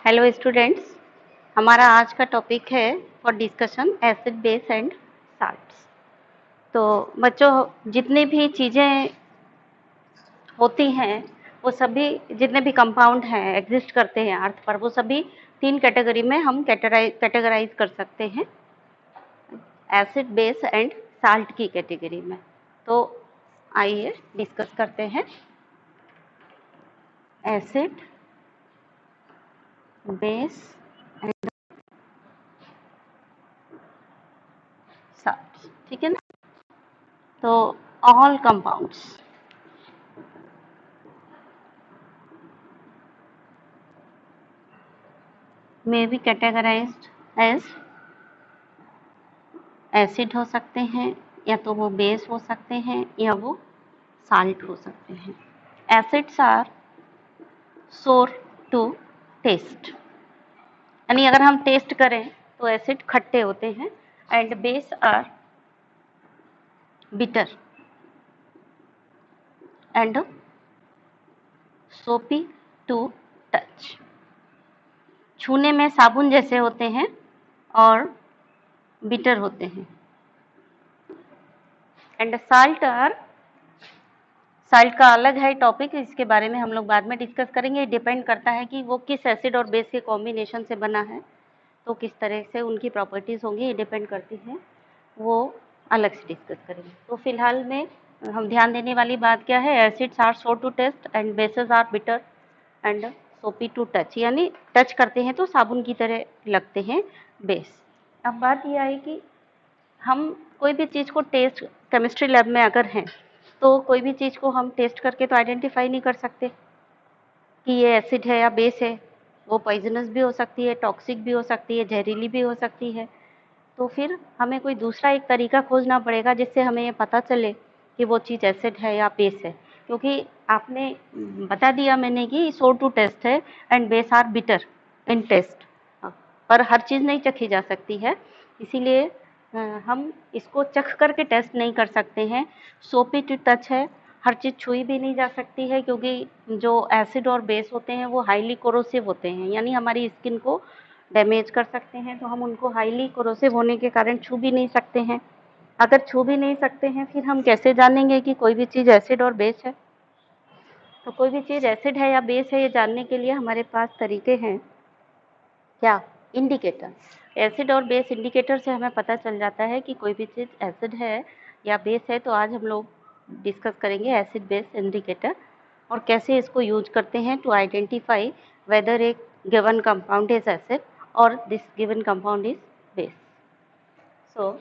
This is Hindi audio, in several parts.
हेलो स्टूडेंट्स, हमारा आज का टॉपिक है for discussion acid base and salts. तो बच्चों, जितनी भी चीज़ें होती हैं वो सभी, जितने भी कंपाउंड हैं एग्जिस्ट करते हैं अर्थ पर, वो सभी 3 कैटेगरी में हम कैटेगराइज कर सकते हैं, एसिड बेस एंड साल्ट की कैटेगरी में। तो आइए डिस्कस करते हैं एसिड बेस एंड साल्ट, ठीक है ना। तो all compounds may be categorized as acid हो सकते हैं, या तो वो बेस हो सकते हैं, या वो साल्ट हो सकते हैं। Acids are sour to test, यानी अगर हम टेस्ट करें तो एसिड खट्टे होते हैं, and base are bitter and soapy to touch, छूने में साबुन जैसे होते हैं और बिटर होते हैं। एंड साल्ट का अलग है टॉपिक, इसके बारे में हम लोग बाद में डिस्कस करेंगे। डिपेंड करता है कि वो किस एसिड और बेस के कॉम्बिनेशन से बना है, तो किस तरह से उनकी प्रॉपर्टीज होंगी, ये डिपेंड करती है, वो अलग से डिस्कस करेंगे। तो फिलहाल में हम ध्यान देने वाली बात क्या है, acids are sour to taste and bases are bitter and soapy to touch, यानी टच करते हैं तो साबुन की तरह लगते हैं बेस। अब बात ये आई कि हम कोई भी चीज़ को टेस्ट, केमिस्ट्री लैब में अगर हैं तो कोई भी चीज़ को हम टेस्ट करके तो आइडेंटिफाई नहीं कर सकते कि ये एसिड है या बेस है। वो पॉइजनस भी हो सकती है, टॉक्सिक भी हो सकती है, जहरीली भी हो सकती है। तो फिर हमें कोई दूसरा एक तरीका खोजना पड़ेगा जिससे हमें ये पता चले कि वो चीज़ एसिड है या बेस है, क्योंकि आपने बता दिया मैंने कि सोर टू टेस्ट है and base are bitter in taste, पर हर चीज़ नहीं चखी जा सकती है, इसीलिए हम इसको चख करके टेस्ट नहीं कर सकते हैं। सोपी टू टच है, हर चीज़ छुई भी नहीं जा सकती है, क्योंकि जो एसिड और बेस होते हैं वो हाईली कोरोसिव होते हैं, यानी हमारी स्किन को डैमेज कर सकते हैं, तो हम उनको हाईली कोरोसिव होने के कारण छू भी नहीं सकते हैं। अगर छू भी नहीं सकते हैं, फिर हम कैसे जानेंगे कि कोई भी चीज़ एसिड और बेस है। तो कोई भी चीज़ एसिड है या बेस है, ये जानने के लिए हमारे पास तरीके हैं। क्या? इंडिकेटर। एसिड और बेस इंडिकेटर से हमें पता चल जाता है कि कोई भी चीज़ एसिड है या बेस है। तो आज हम लोग डिस्कस करेंगे एसिड बेस इंडिकेटर और कैसे इसको यूज करते हैं to identify whether a given compound is acid और this given compound is base. So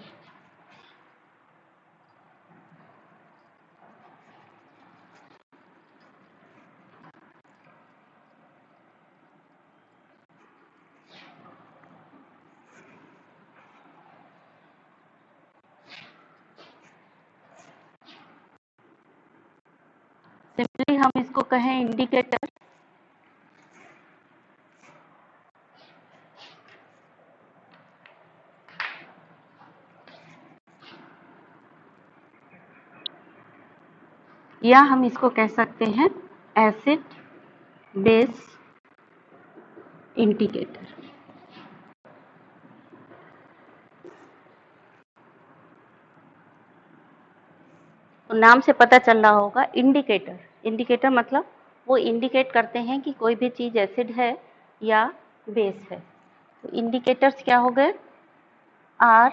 simply हम इसको कहें इंडिकेटर, या हम इसको कह सकते हैं एसिड बेस इंडिकेटर। तो नाम से पता चल रहा होगा इंडिकेटर। इंडिकेटर मतलब वो इंडिकेट करते हैं कि कोई भी चीज़ एसिड है या बेस है। तो इंडिकेटर्स क्या हो गए? Are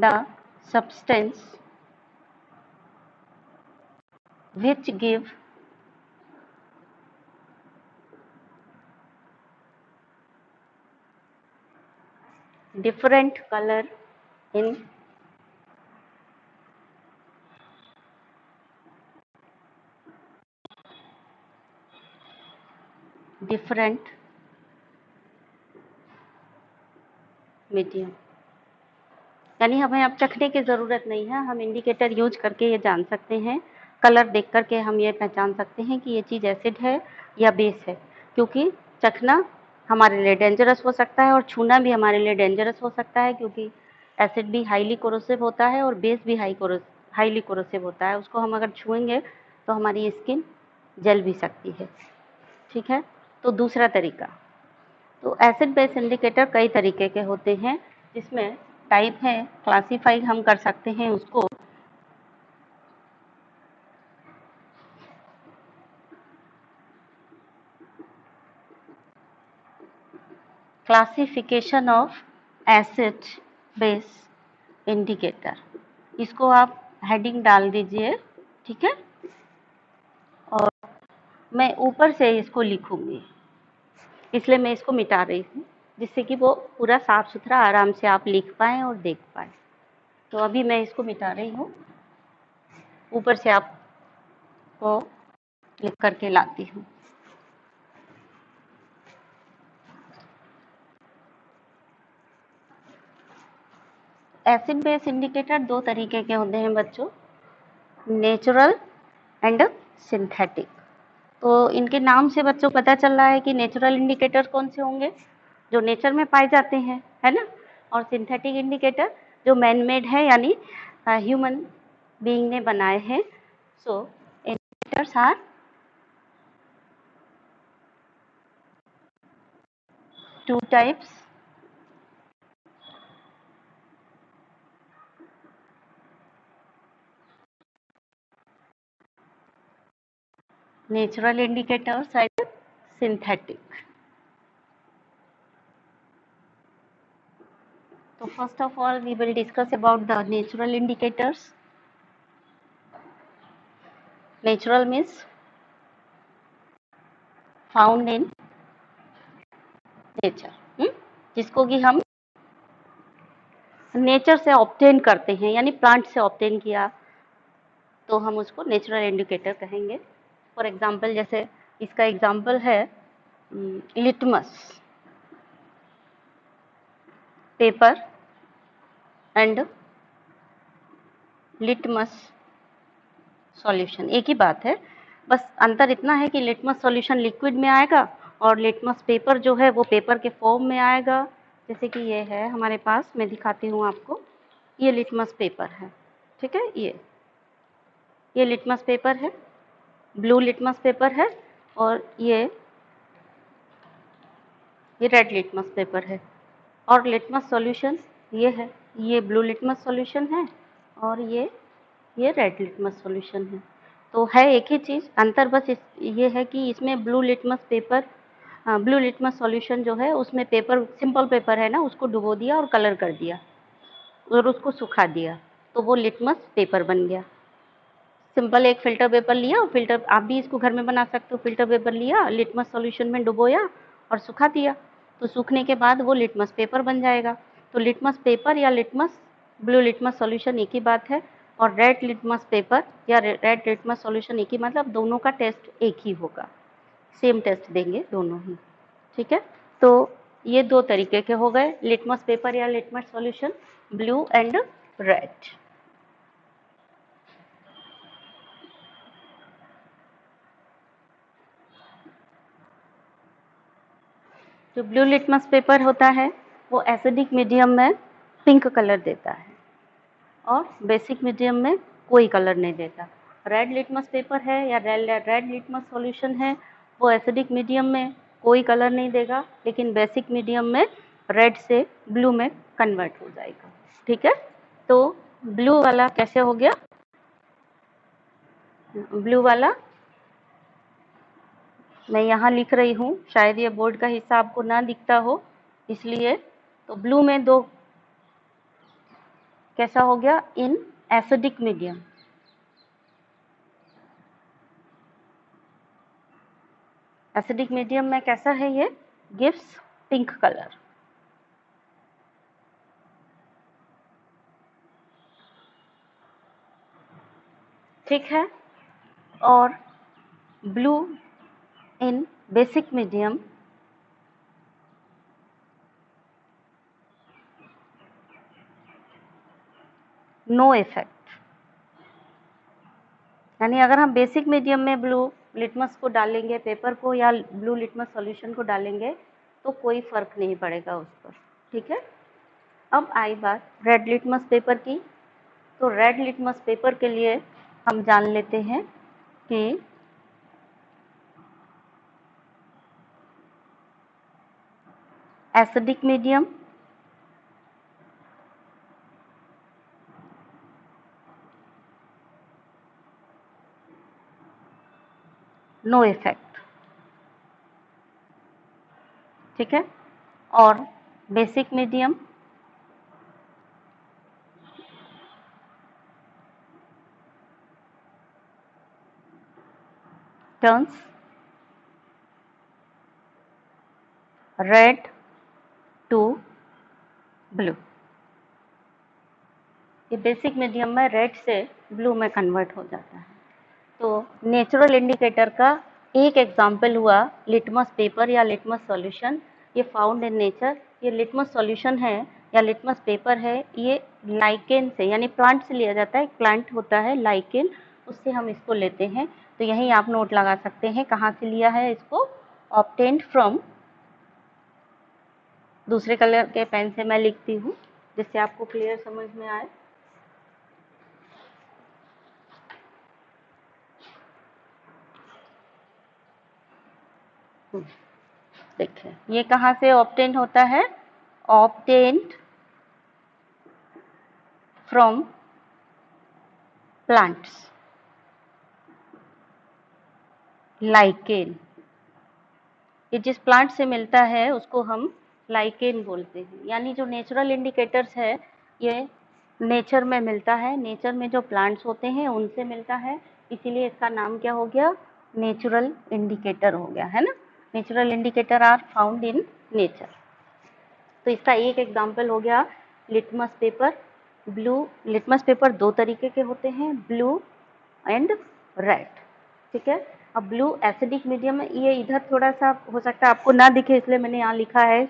the substance which give different color in different medium। यानी हमें अब चखने की ज़रूरत नहीं है, हम इंडिकेटर यूज करके ये जान सकते हैं, कलर देख करके हम ये पहचान सकते हैं कि ये चीज़ एसिड है या बेस है, क्योंकि चखना हमारे लिए डेंजरस हो सकता है और छूना भी हमारे लिए डेंजरस हो सकता है, क्योंकि एसिड भी हाईली कोरोसिव होता है और बेस भी हाईली कोरोसिव होता है। उसको हम अगर छुएंगे तो हमारी स्किन जल भी सकती है। ठीक है, तो दूसरा तरीका, तो एसिड बेस इंडिकेटर कई तरीके के होते हैं, जिसमें टाइप है, क्लासीफाई हम कर सकते हैं उसको। Classification of acid base indicator, इसको आप हेडिंग डाल दीजिए, ठीक है। और मैं ऊपर से इसको लिखूंगी, इसलिए मैं इसको मिटा रही हूँ, जिससे कि वो पूरा साफ सुथरा आराम से आप लिख पाएँ और देख पाएँ। तो अभी मैं इसको मिटा रही हूँ, ऊपर से आपको लिख करके लाती हूँ। एसिड बेस इंडिकेटर दो तरीके के होते हैं बच्चों, नेचुरल एंड सिंथेटिक। तो इनके नाम से बच्चों पता चल रहा है कि नेचुरल इंडिकेटर कौन से होंगे, जो नेचर में पाए जाते हैं, है ना। और सिंथेटिक इंडिकेटर जो मैन मेड है, यानी ह्यूमन बीइंग ने बनाए हैं। So indicators are two types, natural indicators and synthetic. So first of all, we will discuss about the natural indicators. Natural means found in nature, जिसको कि हम नेचर से ऑब्टेन करते हैं, यानी प्लांट से ऑब्टेन किया, तो हम उसको नेचुरल इंडिकेटर कहेंगे। फॉर एग्जाम्पल, जैसे इसका एग्जाम्पल है litmus paper and litmus solution, एक ही बात है, बस अंतर इतना है कि लिटमस सॉल्यूशन लिक्विड में आएगा और लिटमस पेपर जो है वो पेपर के फॉर्म में आएगा। जैसे कि ये है हमारे पास, मैं दिखाती हूँ आपको, ये लिटमस पेपर है, ठीक है। ये लिटमस पेपर है, ब्लू लिटमस पेपर है, और ये रेड लिटमस पेपर है। और लिटमस सॉल्यूशन ये है, ये ब्लू लिटमस सॉल्यूशन है और ये रेड लिटमस सॉल्यूशन है। तो है एक ही चीज़, अंतर बस ये है कि इसमें ब्लू लिटमस सॉल्यूशन जो है उसमें पेपर, सिंपल पेपर है ना, उसको डुबो दिया और कलर कर दिया और उसको सुखा दिया, तो वो लिटमस पेपर बन गया। सिंपल एक फ़िल्टर पेपर लिया, और फ़िल्टर आप भी इसको घर में बना सकते हो, फ़िल्टर पेपर लिया, लिटमस सॉल्यूशन में डुबोया और सुखा दिया, तो सूखने के बाद वो लिटमस पेपर बन जाएगा। तो लिटमस पेपर या ब्लू लिटमस सॉल्यूशन एक ही बात है, और रेड लिटमस पेपर या रेड लिटमस सॉल्यूशन एक ही, मतलब दोनों का टेस्ट एक ही होगा, सेम टेस्ट देंगे दोनों ही, ठीक है। तो ये दो तरीके के हो गए, लिटमस पेपर या litmus solution, blue and red. जो ब्लू लिटमस पेपर होता है वो एसिडिक मीडियम में पिंक कलर देता है और बेसिक मीडियम में कोई कलर नहीं देता। रेड लिटमस पेपर है या रेड लिटमस सॉल्यूशन है, वो एसिडिक मीडियम में कोई कलर नहीं देगा, लेकिन बेसिक मीडियम में रेड से ब्लू में कन्वर्ट हो जाएगा, ठीक है। तो ब्लू वाला कैसे हो गया, ब्लू वाला मैं यहाँ लिख रही हूँ, शायद ये बोर्ड का हिस्सा आपको ना दिखता हो इसलिए। तो ब्लू में दो, कैसा हो गया, इन एसिडिक मीडियम, एसिडिक मीडियम में कैसा है, ये गिव्स पिंक कलर, ठीक है। और blue in basic medium no effect, यानी अगर हम बेसिक मीडियम में ब्लू लिटमस को डालेंगे, पेपर को या ब्लू लिटमस सॉल्यूशन को डालेंगे, तो कोई फर्क नहीं पड़ेगा उस पर, ठीक है। अब आई बात रेड लिटमस पेपर की। तो रेड लिटमस पेपर के लिए हम जान लेते हैं कि एसिडिक मीडियम, नो इफेक्ट, ठीक है। और basic medium, turns red to blue. ये बेसिक मीडियम में रेड से ब्लू में कन्वर्ट हो जाता है। तो नेचुरल इंडिकेटर का एक एग्जाम्पल हुआ लिटमस पेपर या लिटमस सॉल्यूशन। ये फाउंड इन नेचर। ये लिटमस सॉल्यूशन है या लिटमस पेपर है, ये लाइकेन से यानी प्लांट से लिया जाता है। एक प्लांट होता है लाइकेन, उससे हम इसको लेते हैं। तो यहीं आप नोट लगा सकते हैं कहाँ से लिया है इसको। ऑब्टेन्ड फ्रॉम, दूसरे कलर के पेन से मैं लिखती हूँ जिससे आपको क्लियर समझ में आए। देखिए ये कहाँ से ऑब्टेन होता है, ऑब्टेन्ड फ्रॉम प्लांट्स, लाइकेन। ये जिस प्लांट से मिलता है उसको हम लाइकेन बोलते हैं। यानी जो नेचुरल इंडिकेटर्स है ये नेचर में मिलता है, नेचर में जो प्लांट्स होते हैं उनसे मिलता है, इसीलिए इसका नाम क्या हो गया, नेचुरल इंडिकेटर हो गया, है ना। Natural indicator are found in nature. तो इसका एक एग्जाम्पल हो गया litmus paper. Blue litmus paper दो तरीके के होते हैं, ब्लू एंड रेड, ठीक है। अब ब्लू एसिडिक मीडियम में, ये इधर थोड़ा सा हो सकता है आपको ना दिखे इसलिए मैंने यहाँ लिखा है,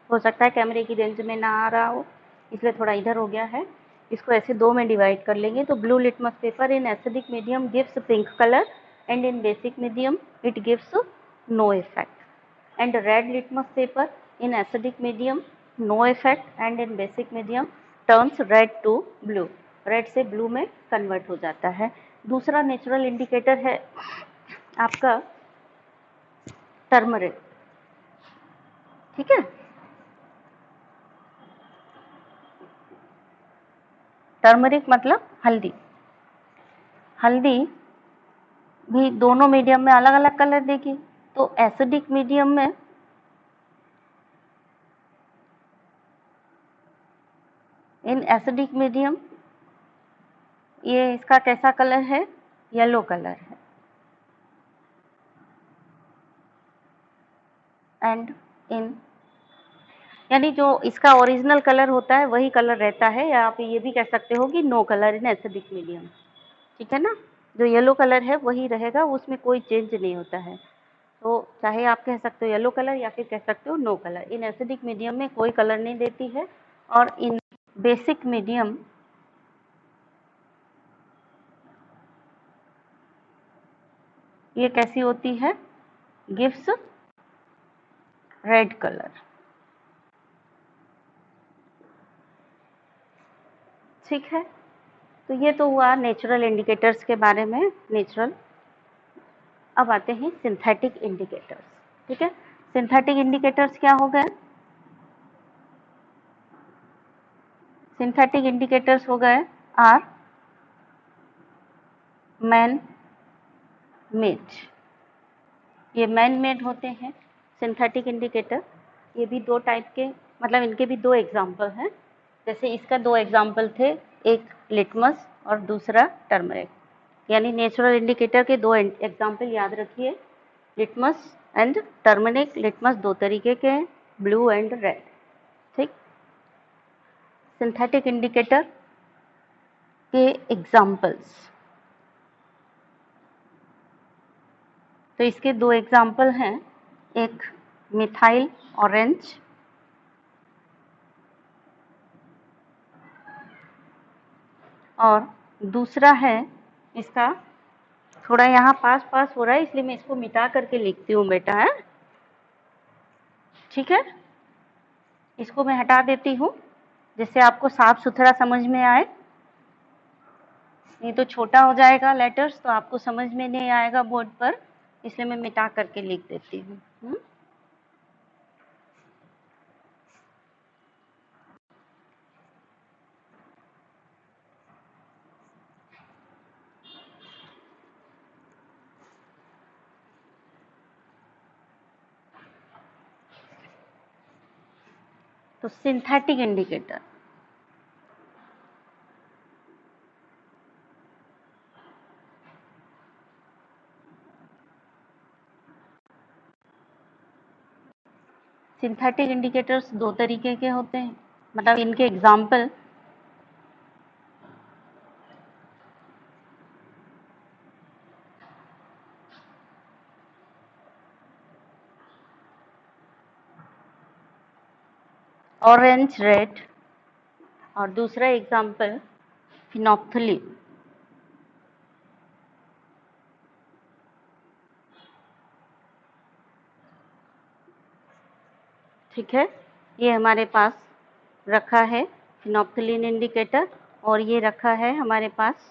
हो सकता है कैमरे की रेंज में ना आ रहा हो इसलिए थोड़ा इधर हो गया है। इसको ऐसे दो में डिवाइड कर लेंगे। तो blue litmus paper in acidic medium gives pink colour and in basic medium it gives no effect. And red litmus paper in acidic medium no effect and in basic medium turns red to blue, red से ब्लू में कन्वर्ट हो जाता है। दूसरा नेचुरल इंडिकेटर है आपका टर्मरिक, ठीक है। टर्मरिक मतलब हल्दी। हल्दी भी दोनों मीडियम में अलग अलग कलर देगी। तो एसिडिक मीडियम में इन एसिडिक मीडियम ये इसका कैसा कलर है, येलो कलर है। एंड इन यानी जो इसका ओरिजिनल कलर होता है वही कलर रहता है, या आप ये भी कह सकते हो कि no colour in acidic medium, ठीक है ना। जो येलो कलर है वही रहेगा, उसमें कोई चेंज नहीं होता है। तो चाहे आप कह सकते हो येलो कलर या फिर कह सकते हो no colour. In acidic medium में कोई कलर नहीं देती है। और इन बेसिक मीडियम ये कैसी होती है, गिव्स रेड कलर, ठीक है। तो ये तो हुआ नेचुरल इंडिकेटर्स के बारे में, नेचुरल। अब आते हैं सिंथेटिक इंडिकेटर्स, ठीक है। सिंथेटिक इंडिकेटर्स क्या हो गए, सिंथेटिक इंडिकेटर्स हो गए आर मैन मेड। ये मैन मेड होते हैं सिंथेटिक इंडिकेटर। ये भी दो टाइप के, मतलब इनके भी दो एग्जाम्पल हैं। जैसे इसका दो एग्जाम्पल थे, एक लिटमस और दूसरा टर्मरिक। यानी नेचुरल इंडिकेटर के दो एग्जाम्पल याद रखिए, लिटमस एंड टर्मरिक। लिटमस दो तरीके के हैं, ब्लू एंड रेड, ठीक। सिंथेटिक इंडिकेटर के एग्जाम्पल्स, तो इसके दो एग्जाम्पल हैं, एक मिथाइल ऑरेंज और दूसरा है इसका, थोड़ा यहाँ पास पास हो रहा है इसलिए मैं इसको मिटा करके लिखती हूँ बेटा, है ठीक है। इसको मैं हटा देती हूँ जिससे आपको साफ सुथरा समझ में आए, नहीं तो छोटा हो जाएगा लेटर्स तो आपको समझ में नहीं आएगा बोर्ड पर, इसलिए मैं मिटा करके लिख देती हूँ। तो सिंथेटिक इंडिकेटर, सिंथेटिक इंडिकेटर्स दो तरीके के होते हैं, मतलब इनके एग्जाम्पल ऑरेंज रेड, और दूसरा एग्जाम्पल फिनोप्थलीन। ठीक है, ये हमारे पास रखा है फिनोप्थलीन इंडिकेटर, और ये रखा है हमारे पास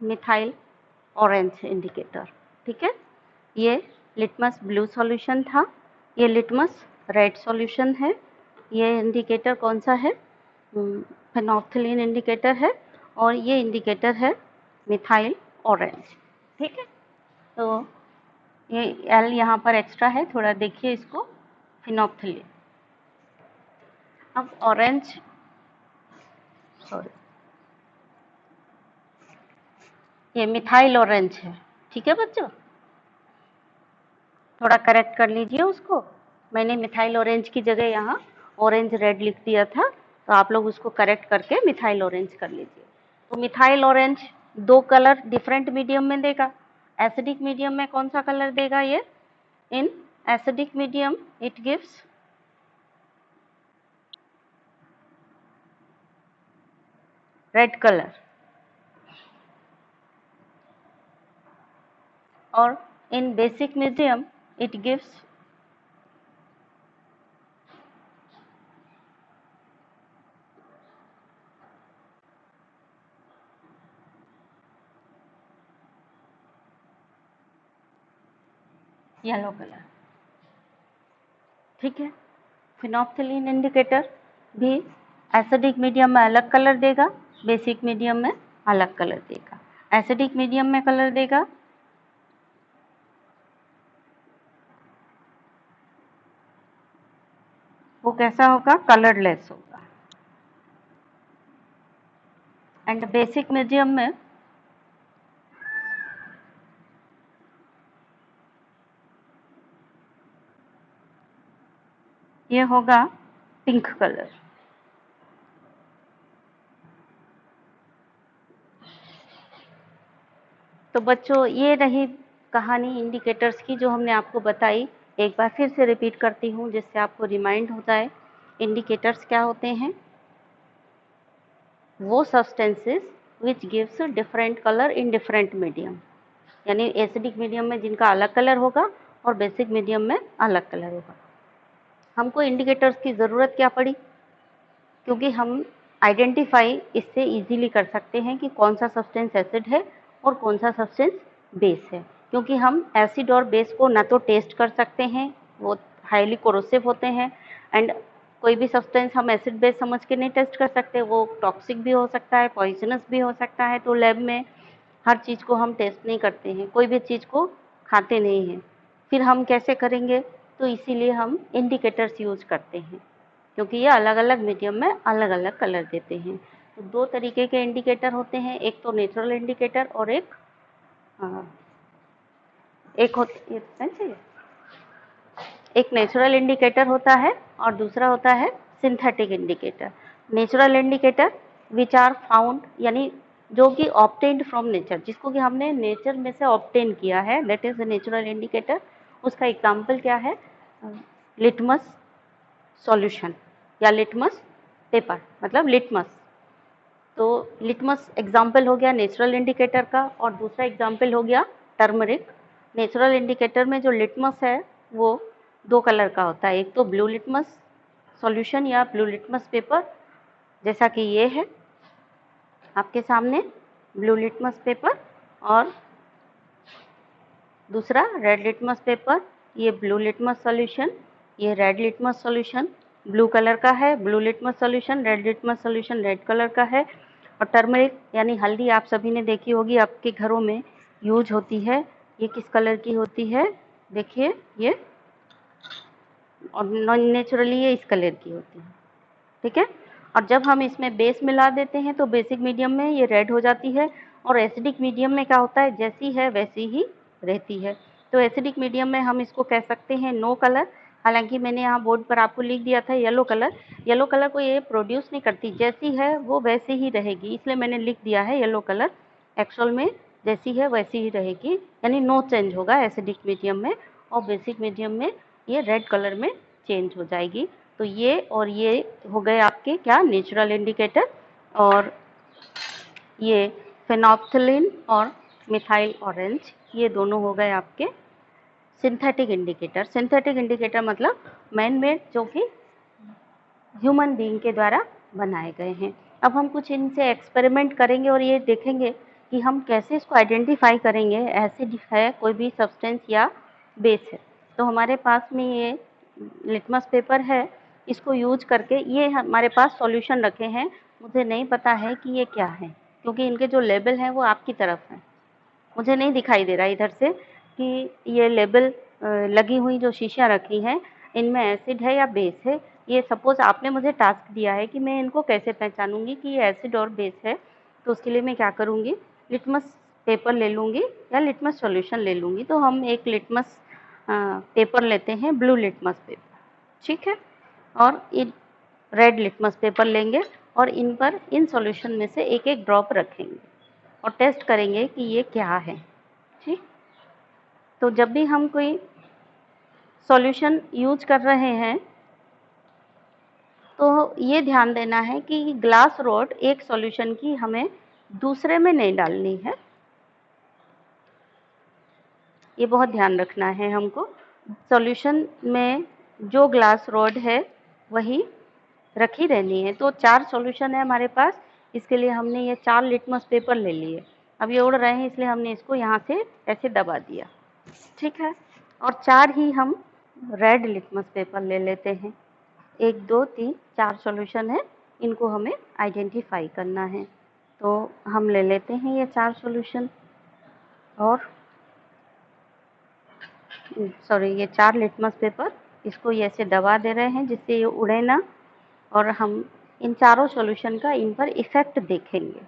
मिथाइल ऑरेंज इंडिकेटर। ठीक है, ये लिटमस ब्लू सॉल्यूशन था, ये लिटमस रेड सॉल्यूशन है, ये इंडिकेटर कौन सा है, फिनोप्थलीन इंडिकेटर है, और ये इंडिकेटर है मिथाइल ऑरेंज। ठीक है, तो ये एल यहाँ पर एक्स्ट्रा है, थोड़ा देखिए इसको, फिनोप्थलीन। अब ऑरेंज, सॉरी, ये मिथाइल ऑरेंज है। ठीक है बच्चों, थोड़ा करेक्ट कर लीजिए उसको, मैंने मिथाइल ऑरेंज की जगह यहाँ ऑरेंज रेड लिख दिया था, तो आप लोग उसको करेक्ट करके मिथाइल ऑरेंज कर लीजिए। तो मिथाइल ऑरेंज दो कलर डिफरेंट मीडियम में देगा। एसिडिक मीडियम में कौन सा कलर देगा ये, in acidic medium it gives red colour, और in basic medium it gives yellow colour. ठीक है, फिनोप्थलीन इंडिकेटर भी एसिडिक मीडियम में अलग कलर देगा, बेसिक मीडियम में अलग कलर देगा। एसिडिक मीडियम में कलर देगा वो कैसा होगा, कलरलेस होगा, एंड बेसिक मीडियम में ये होगा पिंक कलर। तो बच्चों ये रही कहानी इंडिकेटर्स की जो हमने आपको बताई। एक बार फिर से रिपीट करती हूँ जिससे आपको रिमाइंड हो जाए। इंडिकेटर्स क्या होते हैं, वो substances which gives different colour in different medium, यानी एसिडिक मीडियम में जिनका अलग कलर होगा और बेसिक मीडियम में अलग कलर होगा। हमको इंडिकेटर्स की ज़रूरत क्या पड़ी, क्योंकि हम आइडेंटिफाई इससे इजीली कर सकते हैं कि कौन सा सब्सटेंस एसिड है और कौन सा सब्सटेंस बेस है, क्योंकि हम एसिड और बेस को ना तो टेस्ट कर सकते हैं, वो हाईली कोरोसिव होते हैं, एंड कोई भी सब्सटेंस हम एसिड बेस समझ के नहीं टेस्ट कर सकते, वो टॉक्सिक भी हो सकता है, पॉइजनस भी हो सकता है। तो लैब में हर चीज़ को हम टेस्ट नहीं करते हैं, कोई भी चीज़ को खाते नहीं हैं, फिर हम कैसे करेंगे, तो इसीलिए हम इंडिकेटर्स यूज करते हैं, क्योंकि ये अलग अलग मीडियम में अलग अलग कलर देते हैं। तो दो तरीके के इंडिकेटर होते हैं, एक तो नेचुरल इंडिकेटर और एक नेचुरल इंडिकेटर होता है और दूसरा होता है synthetic indicator. Natural indicator which are found, यानी जो कि ऑब्टेन्ड फ्रॉम नेचर, जिसको कि हमने नेचर में से ऑब्टेन किया है, दैट इज नेचुरल इंडिकेटर। उसका एग्जाम्पल क्या है, लिटमस सॉल्यूशन या लिटमस पेपर, मतलब लिटमस। तो लिटमस एग्जाम्पल हो गया नेचुरल इंडिकेटर का, और दूसरा एग्जाम्पल हो गया टर्मरिक। नेचुरल इंडिकेटर में जो लिटमस है वो दो कलर का होता है, एक तो ब्लू लिटमस सॉल्यूशन या ब्लू लिटमस पेपर, जैसा कि ये है आपके सामने ब्लू लिटमस पेपर, और दूसरा रेड लिटमस पेपर, ये ब्लू लिटमस सॉल्यूशन, ये red litmus solution blue colour का है, blue litmus solution, red litmus solution red colour का है। और टर्मरिक यानी हल्दी आप सभी ने देखी होगी, आपके घरों में यूज होती है, ये किस कलर की होती है, देखिए ये, और नॉन नेचुरली ये इस कलर की होती है। ठीक है। और जब हम इसमें बेस मिला देते हैं तो बेसिक मीडियम में ये रेड हो जाती है, और एसिडिक मीडियम में क्या होता है, जैसी है वैसी ही रहती है। तो एसिडिक मीडियम में हम इसको कह सकते हैं नो कलर। हालांकि मैंने यहाँ बोर्ड पर आपको लिख दिया था येलो कलर। येलो कलर को ये प्रोड्यूस नहीं करती, जैसी है वो वैसी ही रहेगी, इसलिए मैंने लिख दिया है येलो कलर। एक्चुअल में जैसी है वैसी ही रहेगी, यानी नो चेंज होगा एसिडिक मीडियम में, और बेसिक मीडियम में ये रेड कलर में चेंज हो जाएगी। तो ये और ये हो गए आपके क्या, नेचुरल इंडिकेटर। और ये फेनोल्फ्थालीन और मिथाइल ऑरेंज, ये दोनों हो गए आपके सिंथेटिक इंडिकेटर। सिंथेटिक इंडिकेटर मतलब मैन मेड, जो कि ह्यूमन बीइंग के द्वारा बनाए गए हैं। अब हम कुछ इनसे एक्सपेरिमेंट करेंगे और ये देखेंगे कि हम कैसे इसको आइडेंटिफाई करेंगे, एसिड है कोई भी सब्सटेंस या बेस है। तो हमारे पास में ये लिटमस पेपर है, इसको यूज करके ये हमारे पास सॉल्यूशन रखे हैं। मुझे नहीं पता है कि ये क्या है, क्योंकि इनके जो लेबल हैं वो आपकी तरफ हैं, मुझे नहीं दिखाई दे रहा इधर से कि ये लेबल लगी हुई जो शीशियाँ रखी हैं इनमें एसिड है या बेस है। ये सपोज़ आपने मुझे टास्क दिया है कि मैं इनको कैसे पहचानूंगी कि ये एसिड और बेस है। तो उसके लिए मैं क्या करूँगी, लिटमस पेपर ले लूँगी या लिटमस सॉल्यूशन ले लूँगी। तो हम एक लिटमस पेपर लेते हैं, ब्लू लिटमस पेपर, ठीक है। और रेड लिटमस पेपर लेंगे और इन पर इन सॉल्यूशन में से एक एक ड्रॉप रखेंगे और टेस्ट करेंगे कि ये क्या है, ठीक। तो जब भी हम कोई सॉल्यूशन यूज कर रहे हैं तो ये ध्यान देना है कि ग्लास रॉड एक सॉल्यूशन की हमें दूसरे में नहीं डालनी है, ये बहुत ध्यान रखना है हमको। सॉल्यूशन में जो ग्लास रॉड है वही रखी रहनी है। तो 4 सॉल्यूशन है हमारे पास, इसके लिए हमने ये 4 लिटमस पेपर ले लिए। अब ये उड़ रहे हैं इसलिए हमने इसको यहाँ से ऐसे दबा दिया, ठीक है। और 4 ही हम रेड लिटमस पेपर ले लेते हैं। 1 2 3 4 सॉल्यूशन है, इनको हमें आइडेंटिफाई करना है। तो हम ले लेते हैं ये 4 सॉल्यूशन, और सॉरी ये 4 लिटमस पेपर, इसको ये ऐसे दबा दे रहे हैं जिससे ये उड़े ना, और हम इन चारों सॉल्यूशन का इन पर इफेक्ट देखेंगे।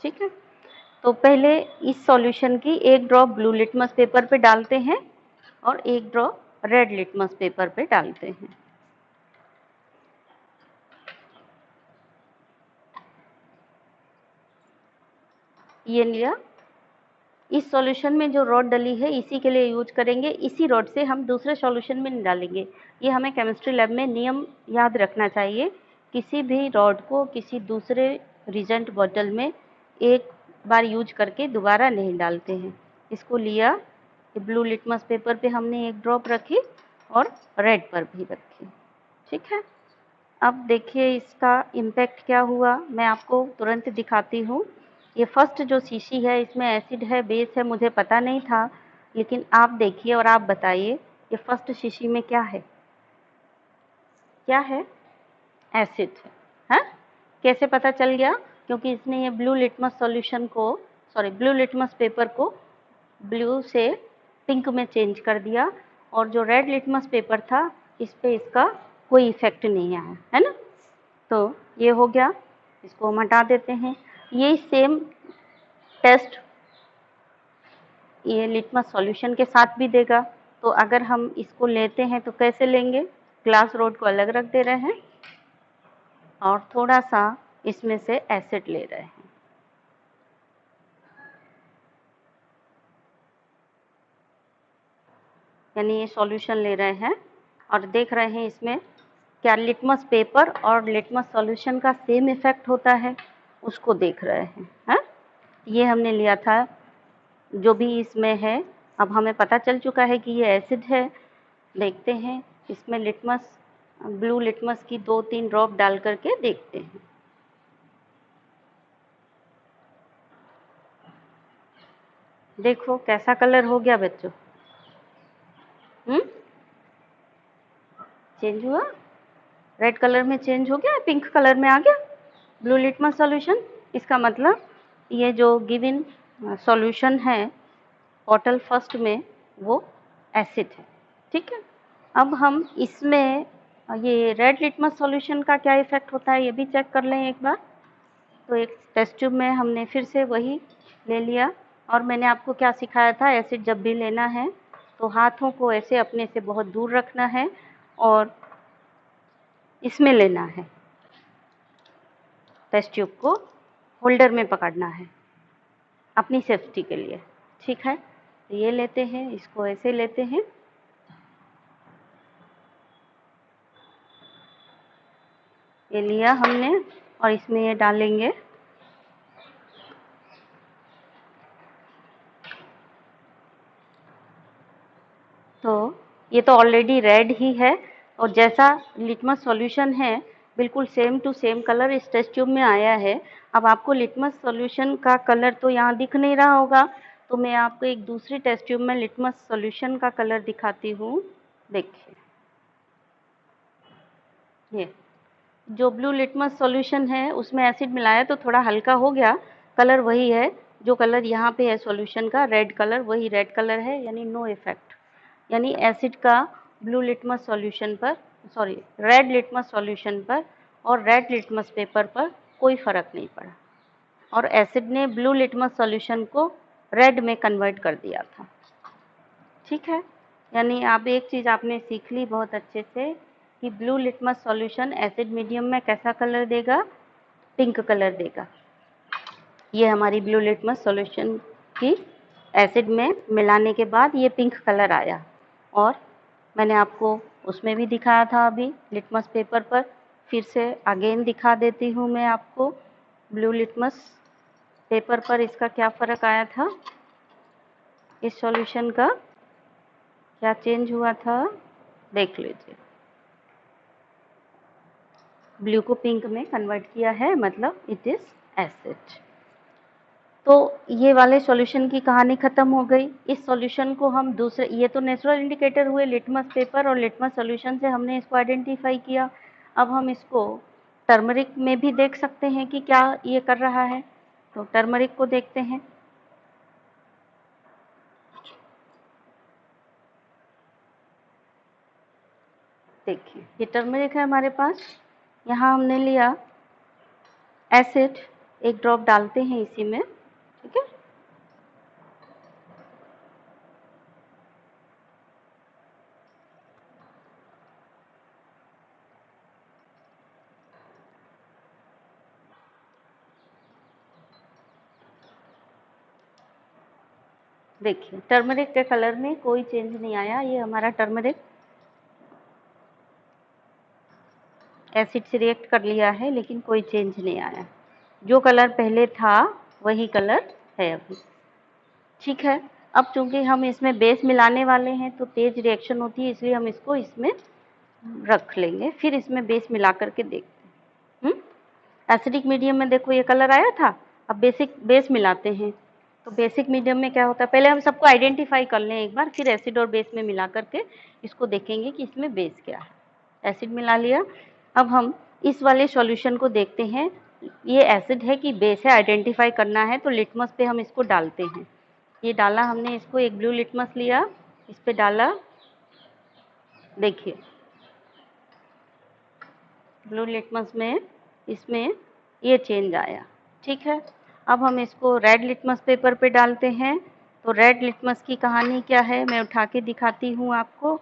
ठीक है। तो पहले इस सॉल्यूशन की 1 ड्रॉप ब्लू लिटमस पेपर पे डालते हैं और 1 ड्रॉप रेड लिटमस पेपर पे डालते हैं। ये लिया। इस सॉल्यूशन में जो रॉड डली है इसी के लिए यूज करेंगे, इसी रॉड से हम दूसरे सॉल्यूशन में नहीं डालेंगे। ये हमें केमिस्ट्री लैब में नियम याद रखना चाहिए, किसी भी रॉड को किसी दूसरे रिजेंट बॉटल में एक बार यूज करके दोबारा नहीं डालते हैं। इसको लिया, ये ब्लू लिटमस पेपर पे हमने 1 ड्रॉप रखी और रेड पर भी रखी, ठीक है। अब देखिए इसका इम्पैक्ट क्या हुआ, मैं आपको तुरंत दिखाती हूँ। ये फर्स्ट जो शीशी है इसमें एसिड है बेस है मुझे पता नहीं था, लेकिन आप देखिए और आप बताइए ये फर्स्ट शीशी में क्या है, क्या है, एसिड है, हाँ? कैसे पता चल गया, क्योंकि इसने ये ब्लू लिटमस सॉल्यूशन को, सॉरी ब्लू लिटमस पेपर को ब्लू से पिंक में चेंज कर दिया, और जो रेड लिटमस पेपर था इस पे इसका कोई इफेक्ट नहीं आया, है ना। तो ये हो गया, इसको हम हटा देते हैं। ये सेम टेस्ट ये लिटमस सॉल्यूशन के साथ भी देगा। तो अगर हम इसको लेते हैं तो कैसे लेंगे, ग्लास रॉड को अलग रख दे रहे हैं और थोड़ा सा इसमें से एसिड ले रहे हैं, यानी ये सॉल्यूशन ले रहे हैं और देख रहे हैं इसमें क्या लिटमस पेपर और लिटमस सॉल्यूशन का सेम इफेक्ट होता है, उसको देख रहे हैं, हाँ? ये हमने लिया था जो भी इसमें है। अब हमें पता चल चुका है कि ये एसिड है। देखते हैं इसमें लिटमस, ब्लू लिटमस की 2-3 ड्रॉप डाल करके देखते हैं। देखो कैसा कलर हो गया बच्चों, चेंज हुआ, रेड कलर में चेंज हो गया, पिंक कलर में आ गया ब्लू लिटमस सॉल्यूशन। इसका मतलब ये जो गिवन सॉल्यूशन है बॉटल फर्स्ट में वो एसिड है, ठीक है। अब हम इसमें ये रेड लिटमस सॉल्यूशन का क्या इफ़ेक्ट होता है ये भी चेक कर लें एक बार। तो एक टेस्ट ट्यूब में हमने फिर से वही ले लिया और मैंने आपको क्या सिखाया था, एसिड जब भी लेना है तो हाथों को ऐसे अपने से बहुत दूर रखना है और इसमें लेना है, टेस्ट ट्यूब को होल्डर में पकड़ना है अपनी सेफ्टी के लिए, ठीक है। तो ये लेते हैं, इसको ऐसे लेते हैं, ये लिया हमने और इसमें ये डालेंगे। तो ये तो ऑलरेडी रेड ही है और जैसा लिटमस सॉल्यूशन है बिल्कुल सेम टू सेम कलर इस टेस्ट ट्यूब में आया है। अब आपको लिटमस सॉल्यूशन का कलर तो यहाँ दिख नहीं रहा होगा, तो मैं आपको एक दूसरी टेस्ट ट्यूब में लिटमस सॉल्यूशन का कलर दिखाती हूँ। देखिए, ये जो ब्लू लिटमस सॉल्यूशन है उसमें एसिड मिलाया तो थोड़ा हल्का हो गया, कलर वही है जो कलर यहाँ पे है सॉल्यूशन का, रेड कलर वही रेड कलर है, यानी नो इफेक्ट। यानी एसिड का ब्लू लिटमस सॉल्यूशन पर, सॉरी रेड लिटमस सॉल्यूशन पर और रेड लिटमस पेपर पर कोई फ़र्क नहीं पड़ा और एसिड ने ब्लू लिटमस सॉल्यूशन को रेड में कन्वर्ट कर दिया था, ठीक है। यानी आप एक चीज़ आपने सीख ली बहुत अच्छे से कि blue litmus solution acid medium में कैसा कलर देगा, पिंक कलर देगा। ये हमारी ब्लू लिटमस सॉल्यूशन की एसिड में मिलाने के बाद ये पिंक कलर आया और मैंने आपको उसमें भी दिखाया था अभी लिटमस पेपर पर, फिर से अगेन दिखा देती हूँ मैं आपको ब्लू लिटमस पेपर पर इसका क्या फ़र्क आया था, इस सॉल्यूशन का क्या चेंज हुआ था, देख लीजिए। ब्लू को पिंक में कन्वर्ट किया है, मतलब इट इज़ एसिड। तो ये वाले सॉल्यूशन की कहानी ख़त्म हो गई। इस सॉल्यूशन को हम दूसरे, ये तो नेचुरल इंडिकेटर हुए लिटमस पेपर और लिटमस सॉल्यूशन से हमने इसको आइडेंटिफाई किया। अब हम इसको टर्मरिक में भी देख सकते हैं कि क्या ये कर रहा है, तो टर्मरिक को देखते हैं। देखिए, ये टर्मरिक है हमारे पास, यहाँ हमने लिया एसिड, एक ड्रॉप डालते हैं इसी में, ठीक है। देखिए, टर्मरिक के कलर में कोई चेंज नहीं आया, ये हमारा टर्मरिक एसिड से रिएक्ट कर लिया है लेकिन कोई चेंज नहीं आया, जो कलर पहले था वही कलर है अभी, ठीक है। अब चूंकि हम इसमें बेस मिलाने वाले हैं तो तेज रिएक्शन होती है, इसलिए हम इसको इसमें रख लेंगे, फिर इसमें बेस मिला करके देखते हैं। एसिडिक मीडियम में देखो ये कलर आया था, अब बेस मिलाते हैं तो बेसिक मीडियम में क्या होता है, पहले हम सबको आइडेंटिफाई कर लें एक बार, फिर एसिड और बेस में मिला करके इसको देखेंगे कि इसमें बेस क्या है। एसिड मिला लिया, अब हम इस वाले सॉल्यूशन को देखते हैं ये एसिड है कि बेस है, आइडेंटिफाई करना है तो लिटमस पे हम इसको डालते हैं। ये डाला हमने, इसको एक ब्लू लिटमस लिया, इस पे डाला, देखिए ब्लू लिटमस में इसमें ये चेंज आया, ठीक है। अब हम इसको रेड लिटमस पेपर पे डालते हैं, तो रेड लिटमस की कहानी क्या है मैं उठा के दिखाती हूँ आपको।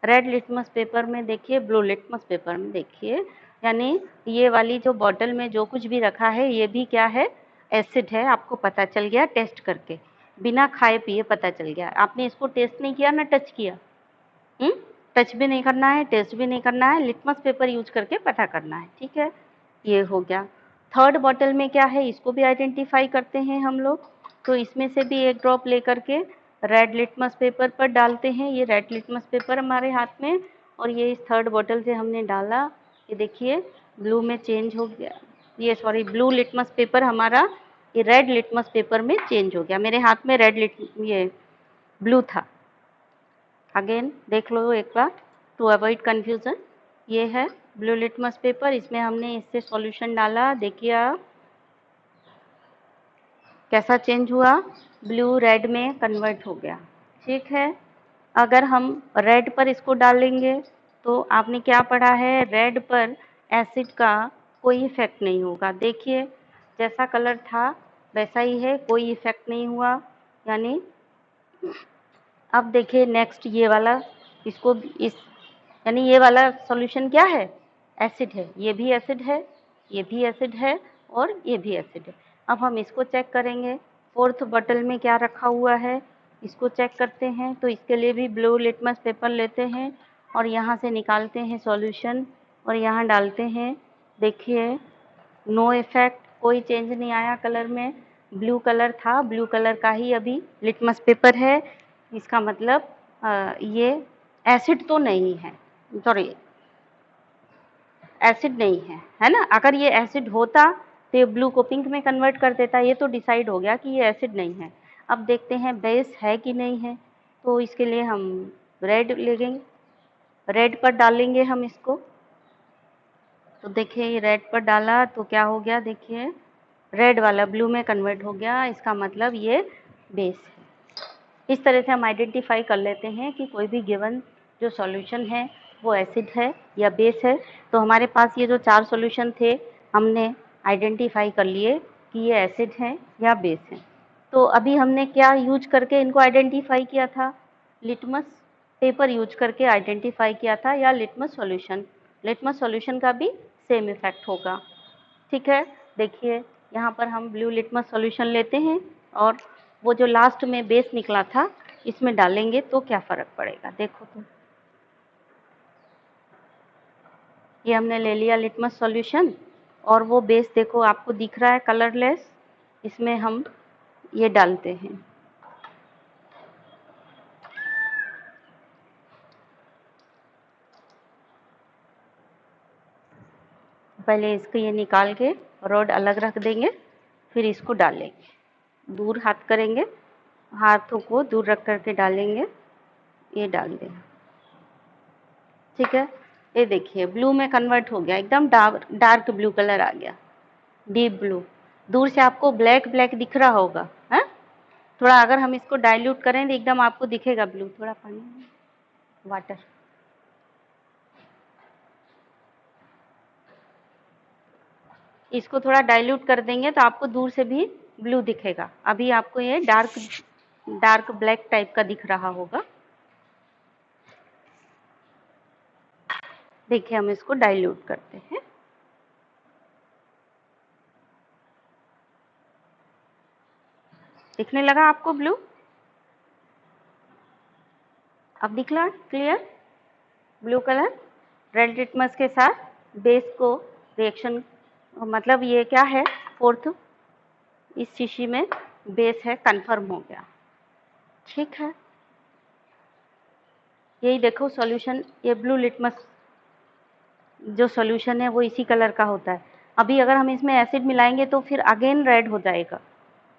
रेड लिटमस पेपर में देखिए, ब्लू लिटमस पेपर में देखिए, यानी ये वाली जो बॉटल में जो कुछ भी रखा है ये भी क्या है, एसिड है, आपको पता चल गया टेस्ट करके, बिना खाए पिए पता चल गया। आपने इसको टेस्ट नहीं किया ना टच किया, टच भी नहीं करना है, टेस्ट भी नहीं करना है, लिटमस पेपर यूज करके पता करना है, ठीक है। ये हो गया। थर्ड बॉटल में क्या है इसको भी आइडेंटिफाई करते हैं हम लोग, तो इसमें से भी एक ड्रॉप लेकर के रेड लिटमस पेपर पर डालते हैं। ये रेड लिटमस पेपर हमारे हाथ में और ये इस थर्ड बॉटल से हमने डाला, ये देखिए ब्लू में चेंज हो गया, ये सॉरी ब्लू लिटमस पेपर हमारा ये रेड लिटमस पेपर में चेंज हो गया। मेरे हाथ में ये ब्लू था, अगेन देख लो एक बार टू अवॉइड कन्फ्यूज़न। ये है ब्लू लिटमस पेपर, इसमें हमने इससे सॉल्यूशन डाला, देखिए आप कैसा चेंज हुआ? ब्लू रेड में कन्वर्ट हो गया। ठीक है, अगर हम रेड पर इसको डालेंगे तो आपने क्या पढ़ा है, रेड पर एसिड का कोई इफेक्ट नहीं होगा। देखिए जैसा कलर था वैसा ही है, कोई इफेक्ट नहीं हुआ। यानी अब देखिए नेक्स्ट ये वाला, इसको इस यानी ये वाला सॉल्यूशन क्या है? एसिड है। ये भी एसिड है, ये भी एसिड है और ये भी एसिड है। अब हम इसको चेक करेंगे, फोर्थ बॉटल में क्या रखा हुआ है इसको चेक करते हैं। तो इसके लिए भी ब्लू लिटमस पेपर लेते हैं और यहाँ से निकालते हैं सॉल्यूशन और यहाँ डालते हैं। देखिए नो इफेक्ट, कोई चेंज नहीं आया कलर में। ब्लू कलर था, ब्लू कलर का ही अभी लिटमस पेपर है। इसका मतलब ये एसिड तो नहीं है, सॉरी एसिड नहीं है, है ना। अगर ये एसिड होता तो ये ब्लू को पिंक में कन्वर्ट कर देता। ये तो डिसाइड हो गया कि ये एसिड नहीं है। अब देखते हैं बेस है कि नहीं है। तो इसके लिए हम रेड लेंगे, रेड पर डालेंगे हम इसको। तो देखिए ये रेड पर डाला तो क्या हो गया, देखिए रेड वाला ब्लू में कन्वर्ट हो गया। इसका मतलब ये बेस है। इस तरह से हम आइडेंटिफाई कर लेते हैं कि कोई भी गिवन जो सॉल्यूशन है वो एसिड है या बेस है। तो हमारे पास ये जो 4 सॉल्यूशन थे हमने आइडेंटिफाई कर लिए कि ये एसिड है या बेस है। तो अभी हमने क्या यूज करके इनको आइडेंटिफाई किया था? लिटमस पेपर यूज करके आइडेंटिफाई किया था, या लिटमस सॉल्यूशन। लिटमस सॉल्यूशन का भी सेम इफेक्ट होगा। ठीक है, देखिए यहाँ पर हम ब्लू लिटमस सॉल्यूशन लेते हैं और वो जो लास्ट में बेस निकला था इसमें डालेंगे तो क्या फ़र्क पड़ेगा। देखो तो ये हमने ले लिया लिटमस सॉल्यूशन और वो बेस देखो आपको दिख रहा है कलरलेस, इसमें हम ये डालते हैं। पहले इसको ये निकाल के रॉड अलग रख देंगे, फिर इसको डालेंगे। दूर हाथ करेंगे, हाथों को दूर रख करके डालेंगे, ये डाल देंगे। ठीक है, ये देखिए ब्लू में कन्वर्ट हो गया, एकदम डार्क ब्लू कलर आ गया, डीप ब्लू। दूर से आपको ब्लैक ब्लैक दिख रहा होगा, है। थोड़ा अगर हम इसको डाइल्यूट करें तो एकदम आपको दिखेगा ब्लू। थोड़ा पानी, वाटर, इसको थोड़ा डाइल्यूट कर देंगे तो आपको दूर से भी ब्लू दिखेगा। अभी आपको ये डार्क डार्क ब्लैक टाइप का दिख रहा होगा। देखिए हम इसको डाइल्यूट करते हैं। दिखने लगा आपको ब्लू? अब दिखला clear blue colour red litmus के साथ बेस को रिएक्शन, मतलब ये क्या है, फोर्थ इस शीशी में बेस है, कंफर्म हो गया। ठीक है, यही देखो सॉल्यूशन, ये ब्लू लिटमस जो सॉल्यूशन है वो इसी कलर का होता है। अभी अगर हम इसमें एसिड मिलाएंगे तो फिर अगेन रेड हो जाएगा,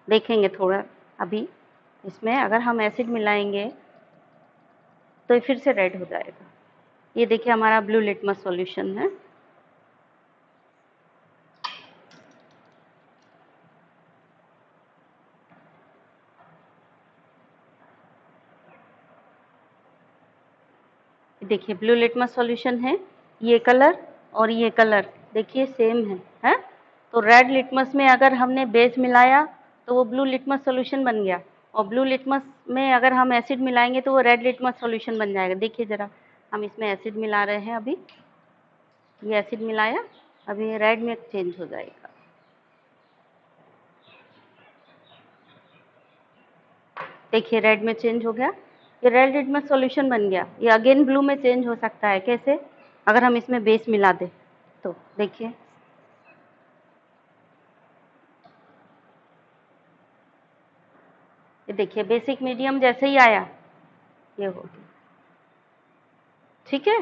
देखेंगे थोड़ा। अभी इसमें अगर हम एसिड मिलाएंगे तो फिर से रेड हो जाएगा। ये देखिए हमारा ब्लू लिटमस सॉल्यूशन है। देखिए ब्लू लिटमस सॉल्यूशन है, ये कलर और ये कलर देखिए सेम है। तो रेड लिटमस में अगर हमने बेस मिलाया तो वो ब्लू लिटमस सॉल्यूशन बन गया, और ब्लू लिटमस में अगर हम एसिड मिलाएंगे तो वो रेड लिटमस सॉल्यूशन बन जाएगा। देखिए ज़रा, हम इसमें एसिड मिला रहे हैं, अभी ये एसिड मिलाया, अभी ये रेड में चेंज हो जाएगा। देखिए रेड में चेंज हो गया, ये रेड लिटमस सॉल्यूशन बन गया। ये अगेन ब्लू में चेंज हो सकता है, कैसे? अगर हम इसमें बेस मिला दें तो देखिए, ये देखिए बेसिक मीडियम जैसे ही आया ये हो गया। ठीक है,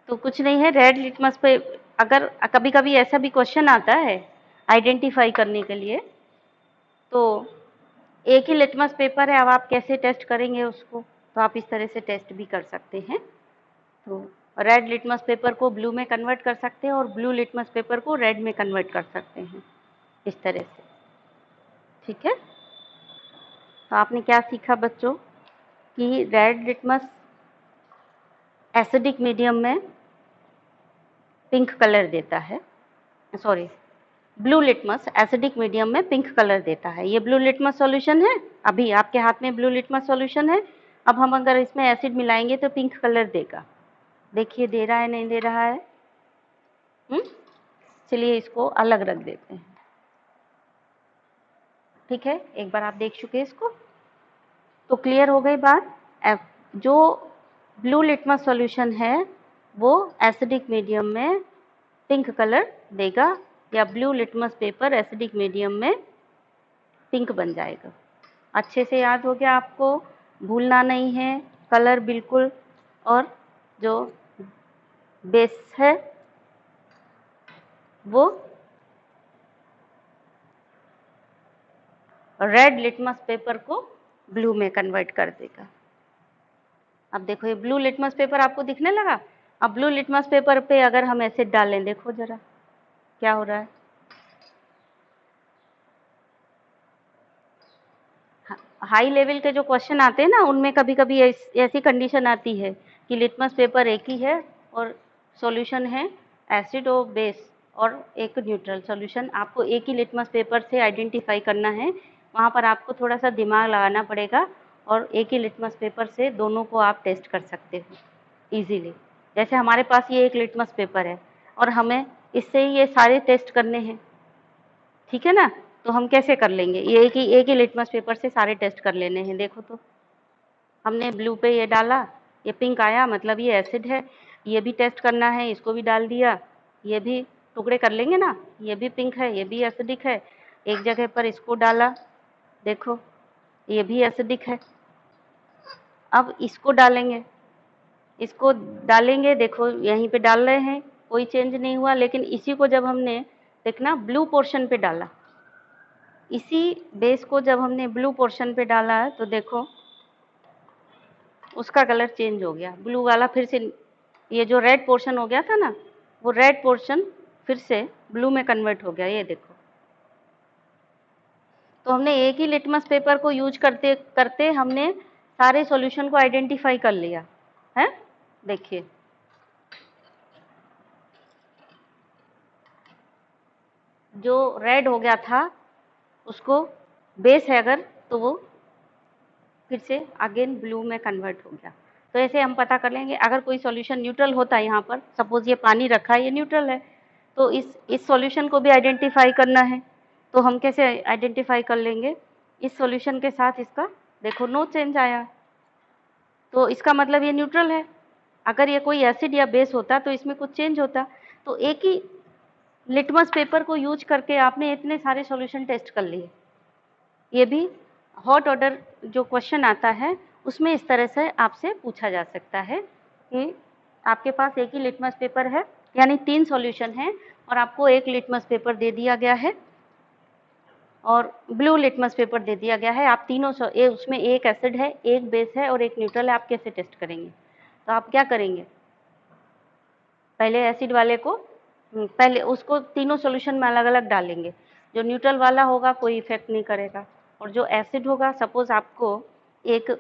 तो कुछ नहीं है, रेड लिटमस पे अगर कभी कभी ऐसा भी क्वेश्चन आता है आइडेंटिफाई करने के लिए, तो एक ही लिटमस पेपर है, अब आप कैसे टेस्ट करेंगे उसको, तो आप इस तरह से टेस्ट भी कर सकते हैं। तो रेड लिटमस पेपर को ब्लू में कन्वर्ट कर सकते हैं और ब्लू लिटमस पेपर को रेड में कन्वर्ट कर सकते हैं, इस तरह से। ठीक है, तो आपने क्या सीखा बच्चों कि रेड लिटमस एसिडिक मीडियम में पिंक कलर देता है, sorry blue litmus acidic medium में पिंक कलर देता है। ये ब्लू लिटमस सॉल्यूशन है, अभी आपके हाथ में ब्लू लिटमस सॉल्यूशन है। अब हम अगर इसमें एसिड मिलाएंगे तो पिंक कलर देगा। देखिए दे रहा है नहीं दे रहा है। चलिए इसको अलग रख देते हैं। ठीक है, एक बार आप देख चुके इसको, तो क्लियर हो गई बात। जो ब्लू लिटमस सॉल्यूशन है वो एसिडिक मीडियम में पिंक कलर देगा, या blue litmus paper acidic medium में पिंक बन जाएगा। अच्छे से याद हो गया आपको, भूलना नहीं है कलर बिल्कुल। और जो बेस है वो रेड लिटमस पेपर को ब्लू में कन्वर्ट कर देगा। अब देखो ये ब्लू लिटमस पेपर आपको दिखने लगा। अब ब्लू लिटमस पेपर पे अगर हम एसिड डालें, देखो जरा क्या हो रहा है। हाई लेवल के जो क्वेश्चन आते हैं ना, उनमें कभी कभी ऐसी कंडीशन आती है कि लिटमस पेपर एक ही है और सॉल्यूशन है एसिड और बेस और एक न्यूट्रल सॉल्यूशन। आपको एक ही लिटमस पेपर से आइडेंटिफाई करना है, वहाँ पर आपको थोड़ा सा दिमाग लगाना पड़ेगा और एक ही लिटमस पेपर से दोनों को आप टेस्ट कर सकते हो ईजीली। जैसे हमारे पास ये एक लिटमस पेपर है और हमें इससे ही ये सारे टेस्ट करने हैं, ठीक है ना। तो हम कैसे कर लेंगे, ये एक ही लिटमस पेपर से सारे टेस्ट कर लेने हैं। देखो तो हमने ब्लू पे ये डाला, ये पिंक आया, मतलब ये एसिड है। ये भी टेस्ट करना है, इसको भी डाल दिया, ये भी टुकड़े कर लेंगे ना, ये भी पिंक है, ये भी एसिडिक है। एक जगह पर इसको डाला, देखो ये भी एसिडिक है। अब इसको डालेंगे, इसको डालेंगे, देखो यहीं पे डाल रहे हैं, कोई चेंज नहीं हुआ। लेकिन इसी को जब हमने देखना ब्लू पोर्शन पे डाला, इसी बेस को जब हमने ब्लू पोर्शन पे डाला है, तो देखो उसका कलर चेंज हो गया, ब्लू वाला फिर से, ये जो रेड पोर्शन हो गया था ना, वो रेड पोर्शन फिर से ब्लू में कन्वर्ट हो गया। ये देखो, तो हमने एक ही लिटमस पेपर को यूज करते करते हमने सारे सॉल्यूशन को आइडेंटिफाई कर लिया है। देखिए जो रेड हो गया था उसको बेस है अगर, तो वो फिर से अगेन ब्लू में कन्वर्ट हो गया। तो ऐसे हम पता कर लेंगे। अगर कोई सॉल्यूशन न्यूट्रल होता है, यहाँ पर सपोज ये पानी रखा है, ये न्यूट्रल है, तो इस सॉल्यूशन को भी आइडेंटिफाई करना है। तो हम कैसे आइडेंटिफाई कर लेंगे, इस सॉल्यूशन के साथ इसका देखो नो चेंज आया, तो इसका मतलब ये न्यूट्रल है। अगर ये कोई एसिड या बेस होता तो इसमें कुछ चेंज होता। तो एक ही लिटमस पेपर को यूज करके आपने इतने सारे सॉल्यूशन टेस्ट कर लिए। ये भी हॉट ऑर्डर जो क्वेश्चन आता है उसमें इस तरह से आपसे पूछा जा सकता है कि आपके पास एक ही लिटमस पेपर है, यानी 3 सॉल्यूशन हैं और आपको एक लिटमस पेपर दे दिया गया है और ब्लू लिटमस पेपर दे दिया गया है। आप तीनों उसमें एक एसिड है, एक बेस है और एक न्यूट्रल है। आप कैसे टेस्ट करेंगे? तो आप क्या करेंगे, पहले एसिड वाले को पहले उसको तीनों सॉल्यूशन में अलग अलग डालेंगे। जो न्यूट्रल वाला होगा कोई इफेक्ट नहीं करेगा, और जो एसिड होगा, सपोज आपको एक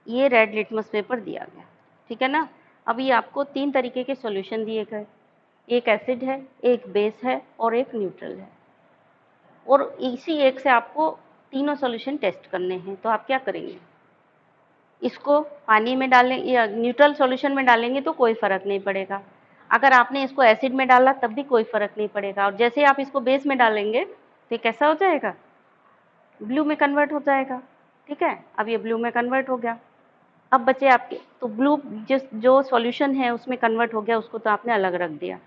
ये रेड लिटमस पेपर दिया गया, ठीक है ना। अब ये आपको 3 तरीके के सॉल्यूशन दिए गए, एक एसिड है, एक बेस है और एक न्यूट्रल है, और इसी एक से आपको तीनों सॉल्यूशन टेस्ट करने हैं। तो आप क्या करेंगे, इसको पानी में डालें या न्यूट्रल सॉल्यूशन में डालेंगे तो कोई फ़र्क नहीं पड़ेगा। अगर आपने इसको एसिड में डाला तब भी कोई फ़र्क नहीं पड़ेगा, और जैसे आप इसको बेस में डालेंगे तो कैसा हो जाएगा, ब्लू में कन्वर्ट हो जाएगा। ठीक है, अब ये ब्लू में कन्वर्ट हो गया। अब बचे आपके, तो ब्लू जो सॉल्यूशन है उसमें कन्वर्ट हो गया, उसको तो आपने अलग रख दिया,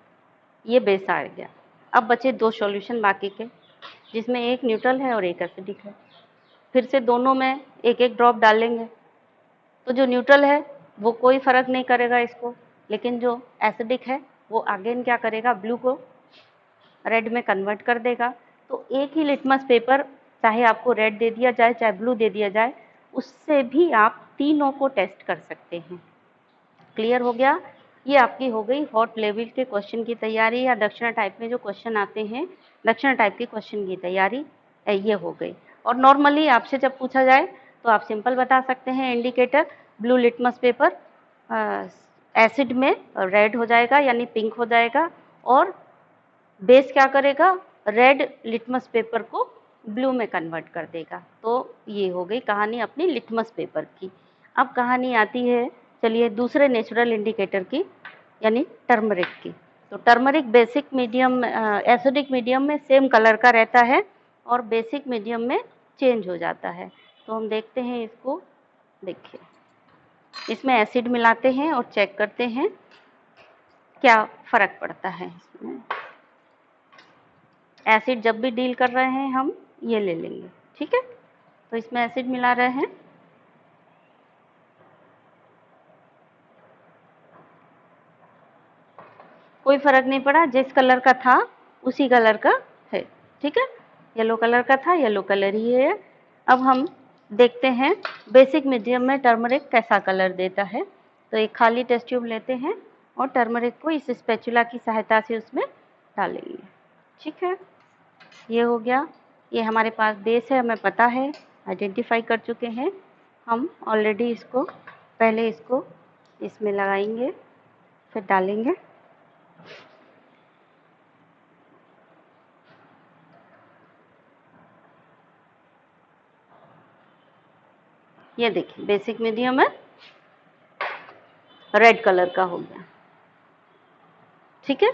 ये बेस आ गया। अब बचे 2 सॉल्यूशन बाकी के, जिसमें एक न्यूट्रल है और एक एसिडिक है। फिर से दोनों में एक एक ड्रॉप डालेंगे, तो जो न्यूट्रल है वो कोई फ़र्क नहीं करेगा इसको, लेकिन जो एसिडिक है वो अगेन क्या करेगा, ब्लू को रेड में कन्वर्ट कर देगा। तो एक ही लिटमस पेपर, चाहे आपको रेड दे दिया जाए चाहे ब्लू दे दिया जाए, उससे भी आप तीनों को टेस्ट कर सकते हैं। क्लियर हो गया? ये आपकी हो गई हॉट लेवल के क्वेश्चन की तैयारी, या दक्षिणा टाइप में जो क्वेश्चन आते हैं, दक्षिणा टाइप के क्वेश्चन की तैयारी ये हो गई। और नॉर्मली आपसे जब पूछा जाए तो आप सिंपल बता सकते हैं indicator blue litmus paper acid में रेड हो जाएगा यानी पिंक हो जाएगा, और बेस क्या करेगा, रेड लिटमस पेपर को ब्लू में कन्वर्ट कर देगा। तो ये हो गई कहानी अपनी लिटमस पेपर की। अब कहानी आती है चलिए दूसरे नेचुरल इंडिकेटर की, यानी टर्मरिक की। तो turmeric basic medium acidic medium में सेम कलर का रहता है और बेसिक मीडियम में चेंज हो जाता है। तो हम देखते हैं इसको, देखिए इसमें एसिड मिलाते हैं और चेक करते हैं क्या फ़र्क पड़ता है इसमें। एसिड जब भी डील कर रहे हैं हम ये ले लेंगे, ठीक है। तो इसमें एसिड मिला रहे हैं, कोई फर्क नहीं पड़ा, जिस कलर का था उसी कलर का है, ठीक है। येलो कलर का था, येलो कलर ही है। अब हम देखते हैं बेसिक मीडियम में टर्मरिक कैसा कलर देता है। तो एक खाली टेस्ट ट्यूब लेते हैं और टर्मरिक को इस स्पैचुला की सहायता से उसमें डालेंगे, ठीक है। ये हो गया, ये हमारे पास बेस है, हमें पता है, आइडेंटिफाई कर चुके हैं हम ऑलरेडी इसको। पहले इसको इसमें लगाएंगे फिर डालेंगे। ये देखिए बेसिक मीडियम है, रेड कलर का हो गया, ठीक है।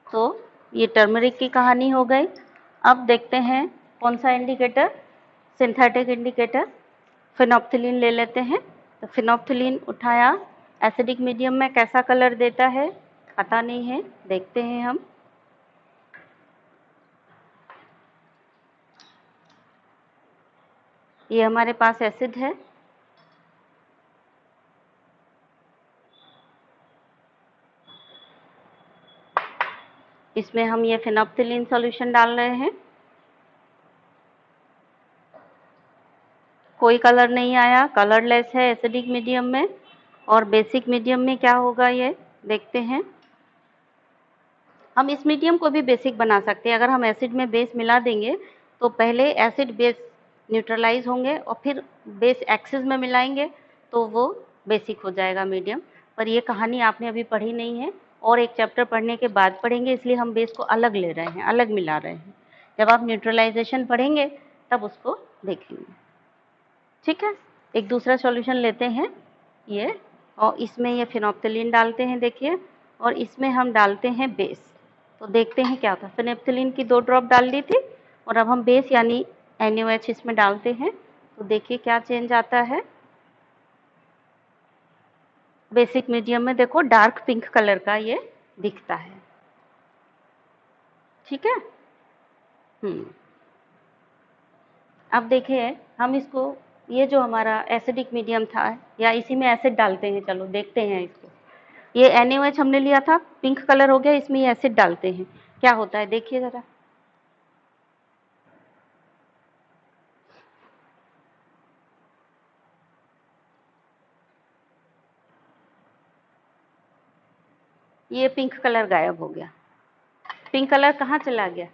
तो ये टर्मरिक की कहानी हो गई। अब देखते हैं कौन सा इंडिकेटर, सिंथेटिक इंडिकेटर फिनोप्थिलीन ले लेते हैं। तो फिनोप्थिलीन उठाया, एसिडिक मीडियम में कैसा कलर देता है पता नहीं है, देखते हैं हम। ये हमारे पास एसिड है, इसमें हम ये फिनोप्थिलीन सॉल्यूशन डाल रहे हैं। कोई कलर नहीं आया, कलरलेस है एसिडिक मीडियम में। और बेसिक मीडियम में क्या होगा ये देखते हैं। हम इस मीडियम को भी बेसिक बना सकते हैं। अगर हम एसिड में बेस मिला देंगे तो पहले एसिड बेस न्यूट्रलाइज होंगे और फिर बेस एक्सिस में मिलाएंगे तो वो बेसिक हो जाएगा मीडियम। पर ये कहानी आपने अभी पढ़ी नहीं है और एक चैप्टर पढ़ने के बाद पढ़ेंगे, इसलिए हम बेस को अलग ले रहे हैं, अलग मिला रहे हैं। जब आप न्यूट्रलाइजेशन पढ़ेंगे तब उसको देखेंगे, ठीक है। एक दूसरा सॉल्यूशन लेते हैं ये, और इसमें ये फिनोप्थिलीन डालते हैं देखिए, और इसमें हम डालते हैं बेस। तो देखते हैं क्या होता है। फिनोप्थिलीन की 2 ड्रॉप डाल दी थी और अब हम बेस यानी NaOH इसमें डालते हैं। तो देखिए क्या चेंज आता है। बेसिक मीडियम में देखो डार्क पिंक कलर का ये दिखता है, ठीक है। अब देखिए हम इसको, ये जो हमारा एसिडिक मीडियम था या इसी में एसिड डालते हैं, चलो देखते हैं इसको। ये NaOH हमने लिया था, पिंक कलर हो गया, इसमें ये एसिड डालते हैं, क्या होता है देखिए ज़रा। ये पिंक कलर गायब हो गया। पिंक कलर कहाँ चला गया,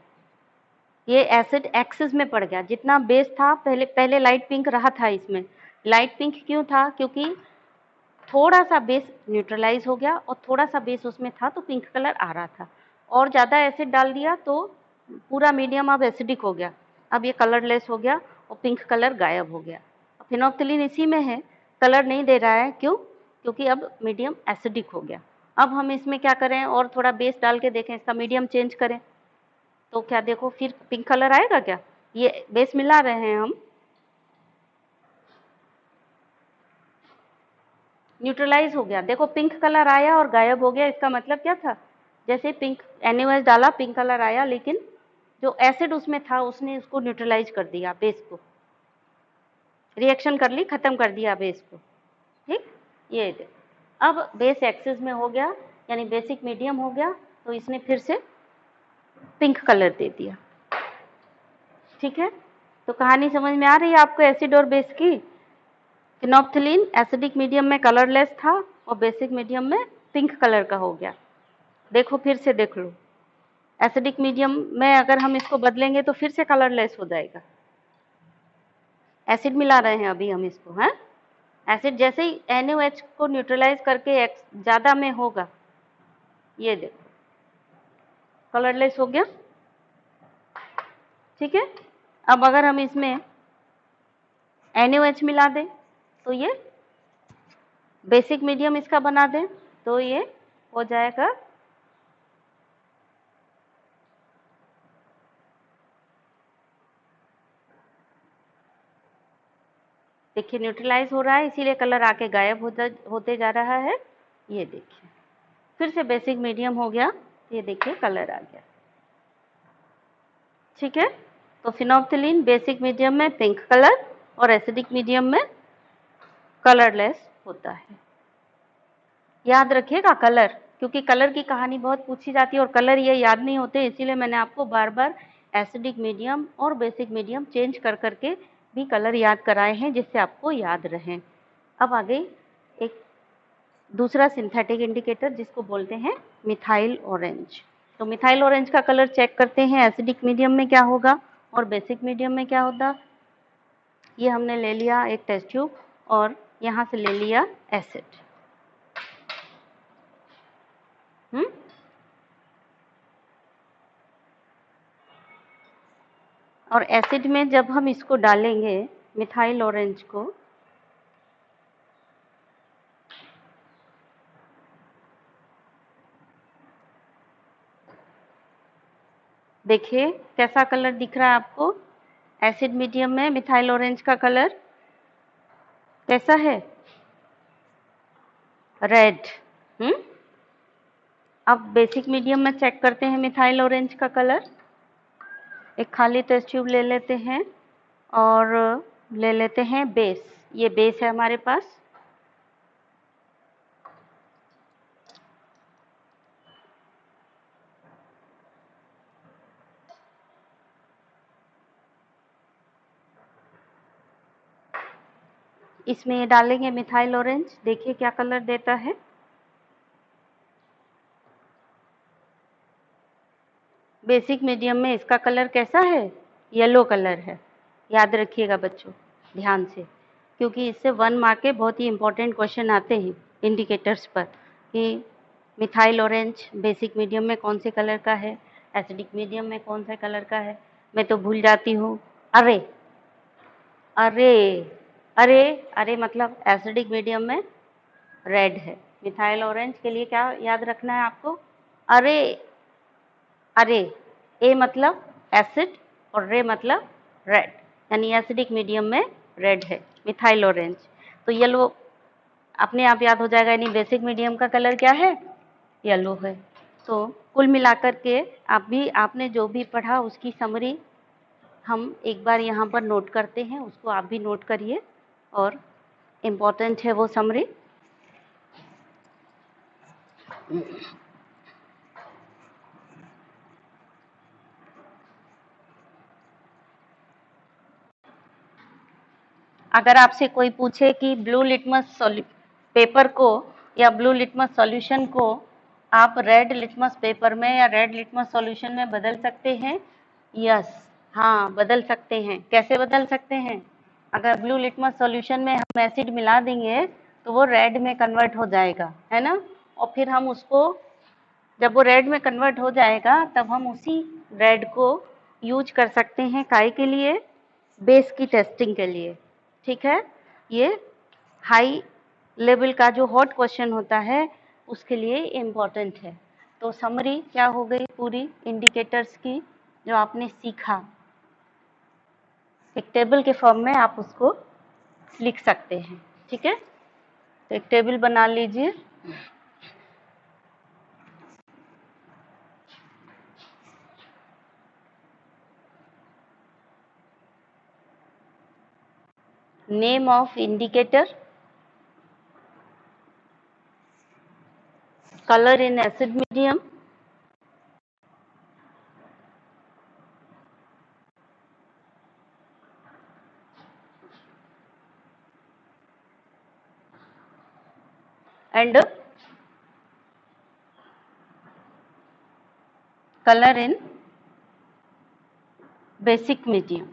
ये एसिड एक्सिस में पड़ गया। जितना बेस था पहले लाइट पिंक रहा था इसमें। लाइट पिंक क्यों था, क्योंकि थोड़ा सा बेस न्यूट्रलाइज हो गया और थोड़ा सा बेस उसमें था तो पिंक कलर आ रहा था। और ज़्यादा एसिड डाल दिया तो पूरा मीडियम अब एसिडिक हो गया, अब ये कलरलेस हो गया और पिंक कलर गायब हो गया। फिनोप्थिलीन इसी में है, कलर नहीं दे रहा है, क्यों, क्योंकि अब मीडियम एसिडिक हो गया। अब हम इसमें क्या करें, और थोड़ा बेस डाल के देखें, इसका मीडियम चेंज करें तो क्या देखो फिर पिंक कलर आएगा क्या। ये बेस मिला रहे हैं हम, न्यूट्रलाइज हो गया, देखो पिंक कलर आया और गायब हो गया। इसका मतलब क्या था, जैसे पिंक NaOH डाला पिंक कलर आया, लेकिन जो एसिड उसमें था उसने उसको न्यूट्रलाइज कर दिया, बेस को रिएक्शन कर ली, खत्म कर दिया बेस को, ठीक। ये अब बेस एक्सिस में हो गया यानी बेसिक मीडियम हो गया, तो इसने फिर से पिंक कलर दे दिया, ठीक है। तो कहानी समझ में आ रही है आपको एसिड और बेस की। फिनोप्थिलीन एसिडिक मीडियम में कलरलेस था और बेसिक मीडियम में पिंक कलर का हो गया। देखो फिर से देख लो, एसिडिक मीडियम में अगर हम इसको बदलेंगे तो फिर से कलरलेस हो जाएगा। एसिड मिला रहे हैं अभी हम इसको, हैं? एसिड जैसे ही NaOH को न्यूट्रलाइज करके एक्स ज़्यादा में होगा, ये देखो कलरलेस हो गया। ठीक है, अब अगर हम इसमें NaOH मिला दें तो ये बेसिक मीडियम इसका बना दें तो ये हो जाएगा देखिए न्यूट्रलाइज हो रहा है, इसीलिए कलर आके गायब होते जा रहा है। ये देखिए फिर से बेसिक मीडियम हो गया, ये देखिए कलर आ गया। ठीक है, तो फिनोल्फ्थालीन बेसिक मीडियम में पिंक कलर और एसिडिक मीडियम में कलरलेस होता है। याद रखिएगा कलर, क्योंकि कलर की कहानी बहुत पूछी जाती है और कलर ये याद नहीं होते, इसीलिए मैंने आपको बार बार एसिडिक मीडियम और बेसिक मीडियम चेंज कर करके भी कलर याद कराए हैं जिससे आपको याद रहें। अब आगे एक दूसरा सिंथेटिक इंडिकेटर जिसको बोलते हैं मिथाइल ऑरेंज। तो मिथाइल ऑरेंज का कलर चेक करते हैं एसिडिक मीडियम में क्या होगा और बेसिक मीडियम में क्या होता। ये हमने ले लिया एक टेस्ट ट्यूब और यहाँ से ले लिया एसिड। और एसिड में जब हम इसको डालेंगे मिथाइल ऑरेंज को, देखिए कैसा कलर दिख रहा है आपको। एसिड मीडियम में मिथाइल ऑरेंज का कलर कैसा है, रेड। अब बेसिक मीडियम में चेक करते हैं मिथाइल ऑरेंज का कलर। एक खाली टेस्ट ट्यूब ले लेते हैं और ले लेते हैं बेस। ये बेस है हमारे पास। इसमें ये डालेंगे मिथाइल ऑरेंज, देखिए क्या कलर देता है। बेसिक मीडियम में इसका कलर कैसा है, येलो कलर है। याद रखिएगा बच्चों ध्यान से, क्योंकि इससे 1 मार्क के बहुत ही इंपॉर्टेंट क्वेश्चन आते हैं इंडिकेटर्स पर कि मिथाइल ऑरेंज बेसिक मीडियम में कौन से कलर का है, एसिडिक मीडियम में कौन से कलर का है। मैं तो भूल जाती हूँ। अरे अरे अरे अरे मतलब एसिडिक मीडियम में रेड है। मिथाइल ऑरेंज के लिए क्या याद रखना है आपको, अरे अरे, ए मतलब एसिड और रे मतलब रेड, यानी एसिडिक मीडियम में रेड है मिथाइल ऑरेंज। तो येलो अपने आप याद हो जाएगा, यानी बेसिक मीडियम का कलर क्या है, येलो है। तो कुल मिलाकर के आपने जो भी पढ़ा उसकी समरी हम एक बार यहाँ पर नोट करते हैं, उसको आप भी नोट करिए और इम्पॉर्टेंट है वो समरी। अगर आपसे कोई पूछे कि ब्लू लिटमस पेपर को या ब्लू लिटमस सॉल्यूशन को आप रेड लिटमस पेपर में या रेड लिटमस सॉल्यूशन में बदल सकते हैं, यस, हाँ बदल सकते हैं। कैसे बदल सकते हैं, अगर ब्लू लिटमस सॉल्यूशन में हम एसिड मिला देंगे तो वो रेड में कन्वर्ट हो जाएगा, है ना। और फिर हम उसको, जब वो रेड में कन्वर्ट हो जाएगा तब हम उसी रेड को यूज कर सकते हैं काहे के लिए, बेस की टेस्टिंग के लिए। ठीक है, ये हाई लेवल का जो हॉट क्वेश्चन होता है उसके लिए इम्पॉर्टेंट है। तो समरी क्या हो गई पूरी इंडिकेटर्स की जो आपने सीखा, एक टेबल के फॉर्म में आप उसको लिख सकते हैं। ठीक है, तो एक टेबल बना लीजिए। Name of indicator, color in acid medium, and colour in basic medium.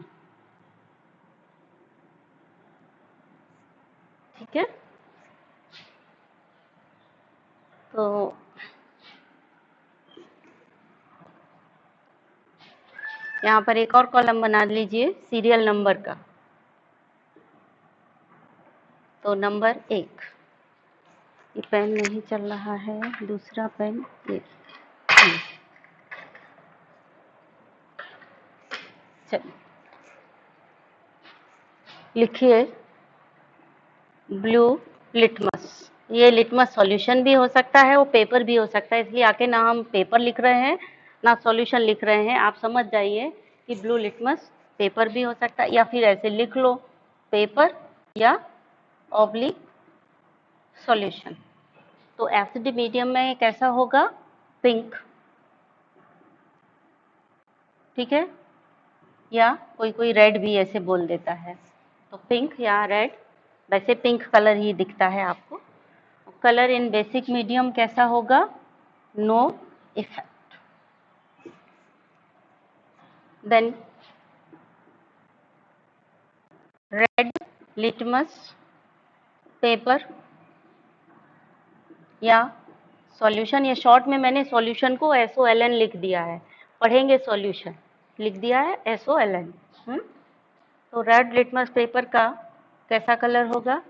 ठीक है, तो यहाँ पर एक और कॉलम बना लीजिए सीरियल नंबर का। तो नंबर 1, ये पेन नहीं चल रहा है, दूसरा पेन ये। चलिए लिखिए ब्लू लिटमस। ये लिटमस सॉल्यूशन भी हो सकता है, वो पेपर भी हो सकता है, इसलिए आके ना हम पेपर लिख रहे हैं ना सॉल्यूशन लिख रहे हैं। आप समझ जाइए कि ब्लू लिटमस पेपर भी हो सकता है, या फिर ऐसे लिख लो पेपर या ऑब्लिक सॉल्यूशन। तो एसिड मीडियम में कैसा होगा? पिंक। ठीक है, या कोई कोई रेड भी ऐसे बोल देता है, तो पिंक या रेड, वैसे पिंक कलर ही दिखता है आपको। कलर इन बेसिक मीडियम कैसा होगा? No effect. Then red litmus paper या सॉल्यूशन, या शॉर्ट में मैंने सॉल्यूशन को SOLN लिख दिया है, पढ़ेंगे सॉल्यूशन लिख दिया है SOLN। तो रेड लिटमस पेपर का कैसा कलर होगा?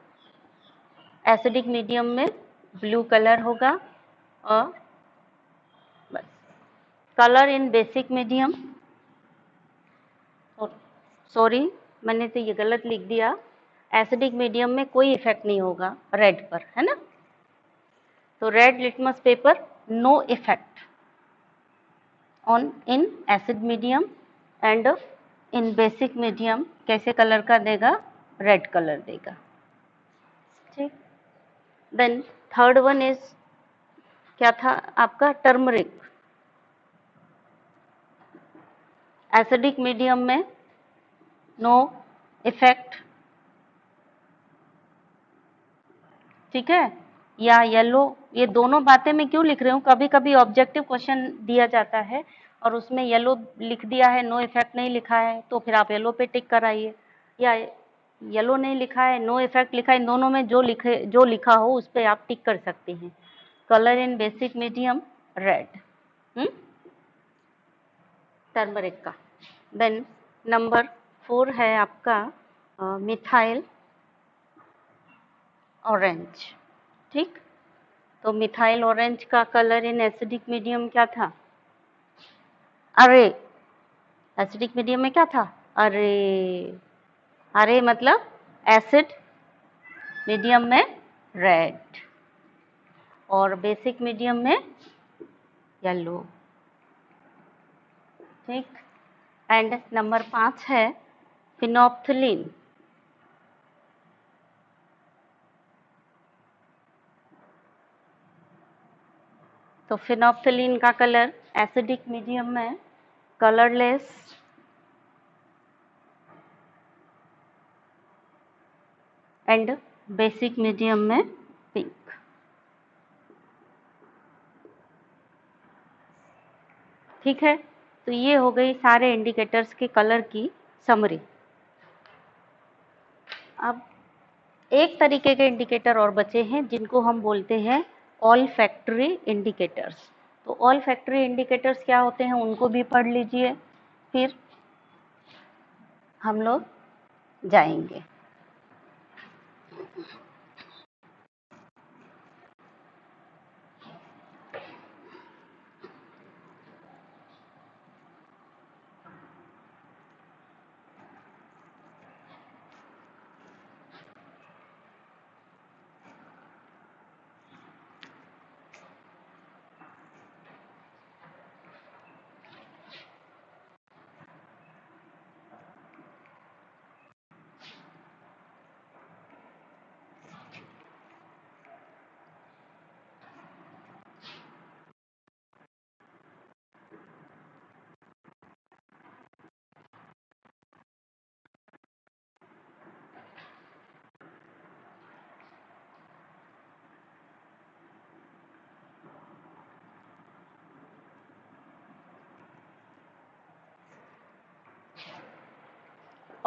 एसिडिक मीडियम में ब्लू कलर होगा। और बस कलर इन बेसिक मीडियम, सॉरी मैंने तो ये गलत लिख दिया, एसिडिक मीडियम में कोई इफेक्ट नहीं होगा रेड पर, है ना। तो red litmus paper no effect on in acid medium and in basic medium कैसे कलर का देगा? रेड कलर देगा। ठीक, देन थर्ड वन इज क्या था आपका? टर्मरिक। एसिडिक मीडियम में नो इफेक्ट। ठीक है, या येलो। ये दोनों बातें मैं क्यों लिख रही हूँ, कभी कभी ऑब्जेक्टिव क्वेश्चन दिया जाता है और उसमें येलो लिख दिया है, नो इफेक्ट नहीं लिखा है, तो फिर आप येलो पे टिक कराइए, या येलो नहीं लिखा है, नो इफेक्ट लिखा है, इन दोनों में जो लिखा हो उस पर आप टिक कर सकते हैं। कलर इन बेसिक मीडियम रेड, टर्मरिक का। देन नंबर 4 है आपका मिथाइल ऑरेंज। ठीक, तो मिथाइल ऑरेंज का कलर इन एसिडिक मीडियम क्या था? अरे, एसिडिक मीडियम में क्या था? अरे, अरे मतलब एसिड मीडियम में रेड और बेसिक मीडियम में येलो। ठीक, एंड नंबर 5 है फिनोप्थलीन। तो फिनोप्थलीन का कलर एसिडिक मीडियम में कलरलेस एंड बेसिक मीडियम में पिंक। ठीक है, तो ये हो गई सारे इंडिकेटर्स के कलर की समरी। अब एक तरीके के इंडिकेटर और बचे हैं जिनको हम बोलते हैं ऑल फैक्ट्री इंडिकेटर्स। तो ऑल फैक्ट्री इंडिकेटर्स क्या होते हैं उनको भी पढ़ लीजिए, फिर हम लोग जाएंगे।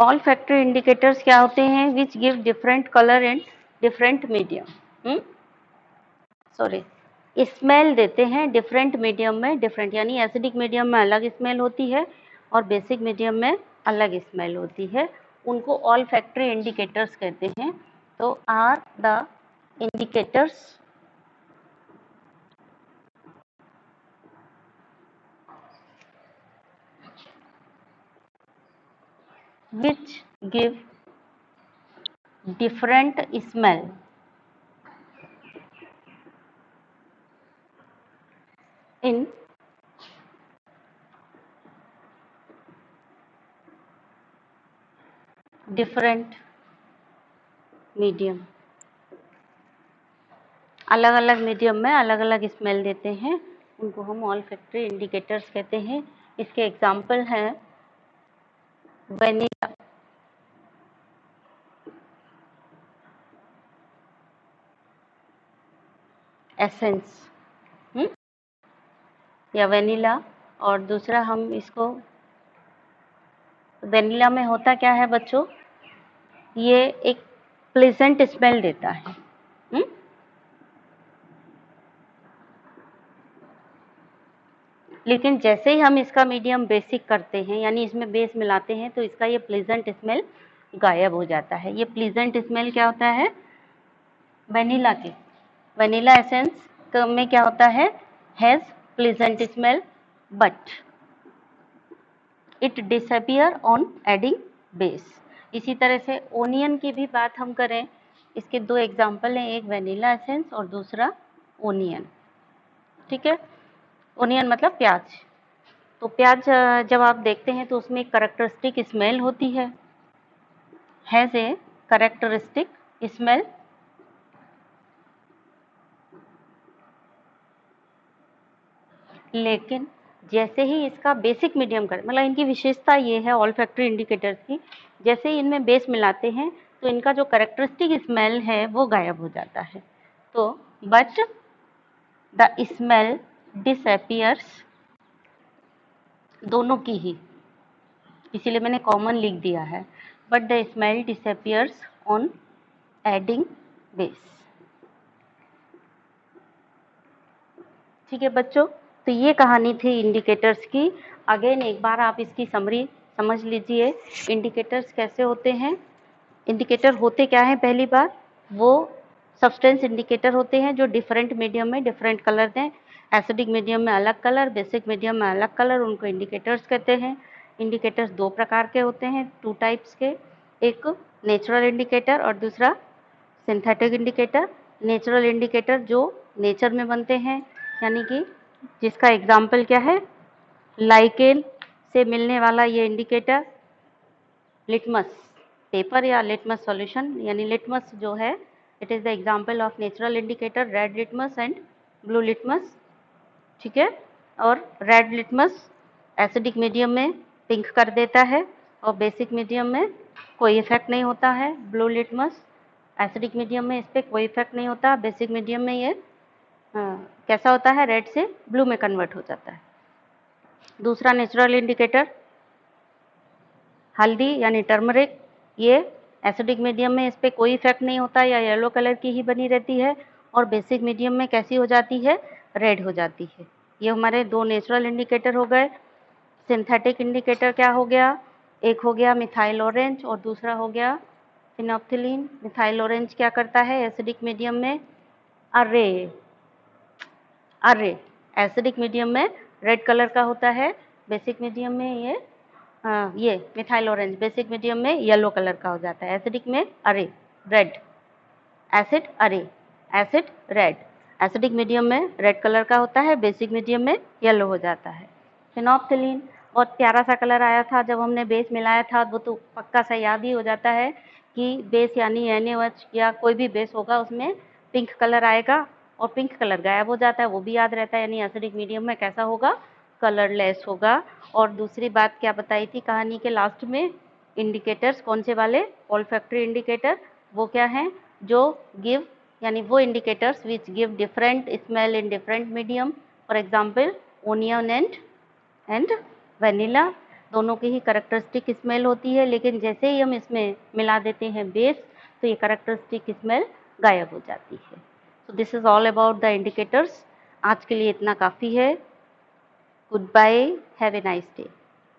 ऑल फैक्टरी इंडिकेटर्स क्या होते हैं? Which give different colour and different medium, sorry, smell देते हैं डिफरेंट मीडियम में, डिफरेंट यानी एसिडिक मीडियम में अलग स्मेल होती है और बेसिक मीडियम में अलग स्मेल होती है, उनको ऑल फैक्टरी इंडिकेटर्स कहते हैं। तो are the indicators which give different smell in different medium, अलग अलग मीडियम में अलग अलग स्मेल देते हैं, उनको हम ऑल फैक्टरी इंडिकेटर्स कहते हैं। इसके एग्जाम्पल हैं वेनिला, एसेंस या वेनिला, और दूसरा हम इसको, वेनिला में होता क्या है बच्चों, ये एक प्लेजेंट स्मेल देता है। लेकिन जैसे ही हम इसका मीडियम बेसिक करते हैं यानी इसमें बेस मिलाते हैं तो इसका ये प्लीजेंट स्मेल गायब हो जाता है। ये प्लीजेंट स्मेल क्या होता है? वेनिला के, वेनिला एसेंस में क्या होता है? Has pleasant smell but it disappear on adding base. इसी तरह से ओनियन की भी बात हम करें, इसके दो एग्जाम्पल हैं, एक वेनिला एसेंस और दूसरा ओनियन। ठीक है, ओनियन मतलब प्याज। तो प्याज जब आप देखते हैं तो उसमें एक करेक्टरिस्टिक स्मेल होती हैज़ ए करेक्टरिस्टिक स्मेल, लेकिन जैसे ही इसका बेसिक मीडियम कर, मतलब इनकी विशेषता ये है ऑल फैक्टरी इंडिकेटर्स की, जैसे ही इनमें बेस मिलाते हैं तो इनका जो करेक्टरिस्टिक स्मेल है वो गायब हो जाता है। तो बट द स्मेल डिसअपियर्स, दोनों की ही, इसीलिए मैंने कॉमन लिख दिया है, but the smell disappears on adding base. ठीक है बच्चों, तो ये कहानी थी इंडिकेटर्स की। अगेन एक बार आप इसकी समरी समझ लीजिए, इंडिकेटर्स कैसे होते हैं। इंडिकेटर होते क्या हैं? पहली बात, वो सब्सटेंस इंडिकेटर होते हैं जो डिफरेंट मीडियम में डिफरेंट कलर दें। एसिडिक मीडियम में अलग कलर, बेसिक मीडियम में अलग कलर, उनको इंडिकेटर्स कहते हैं। इंडिकेटर्स दो प्रकार के होते हैं, टू टाइप्स के, एक नेचुरल इंडिकेटर और दूसरा सिंथेटिक इंडिकेटर। नेचुरल इंडिकेटर जो नेचर में बनते हैं, यानी कि जिसका एग्जाम्पल क्या है, लाइकेन से मिलने वाला ये इंडिकेटर, लिटमस पेपर या लिटमस सॉल्यूशन, यानी लिटमस जो है, it is the example of natural indicator, red litmus and blue litmus. ठीक है, और रेड लिटमस एसिडिक मीडियम में पिंक कर देता है और बेसिक मीडियम में कोई इफेक्ट नहीं होता है। ब्लू लिटमस एसिडिक मीडियम में इस पर कोई इफेक्ट नहीं होता, बेसिक मीडियम में ये कैसा होता है, रेड से ब्लू में कन्वर्ट हो जाता है। दूसरा नेचुरल इंडिकेटर हल्दी यानी टर्मरिक, ये एसिडिक मीडियम में इस पर कोई इफेक्ट नहीं होता या येलो कलर की ही बनी रहती है, और बेसिक मीडियम में कैसी हो जाती है, रेड हो जाती है। ये हमारे दो नेचुरल इंडिकेटर हो गए। सिंथेटिक इंडिकेटर क्या हो गया, एक हो गया मिथाइल ऑरेंज और दूसरा हो गया फिनोप्थिलीन। मिथाइल ऑरेंज क्या करता है एसिडिक मीडियम में, अरे एसिडिक मीडियम में रेड कलर का होता है, बेसिक मीडियम में ये मिथाइल ऑरेंज बेसिक मीडियम में येलो कलर का हो जाता है। एसिडिक में अरे रेड, एसिड अरे एसिड रेड, एसिडिक मीडियम में रेड कलर का होता है, बेसिक मीडियम में येलो हो जाता है। फिनोप्थिलीन बहुत प्यारा सा कलर आया था जब हमने बेस मिलाया था, वो तो पक्का सा याद ही हो जाता है कि बेस यानी NaOH या कोई भी बेस होगा उसमें पिंक कलर आएगा और पिंक कलर गायब हो जाता है, वो भी याद रहता है, यानी एसिडिक मीडियम में कैसा होगा, कलरलेस होगा। और दूसरी बात क्या बताई थी कहानी के लास्ट में, इंडिकेटर्स कौन से वाले, ऑल्फैक्टरी इंडिकेटर, वो क्या हैं, जो गिव यानी वो indicators which give different smell in different medium, for example onion and vanilla, दोनों की ही कैरेक्टरिस्टिक स्मेल होती है, लेकिन जैसे ही हम इसमें मिला देते हैं बेस तो ये कैरेक्टरिस्टिक स्मेल गायब हो जाती है। So this is all about the indicators. आज के लिए इतना काफ़ी है। Good bye, have a nice day.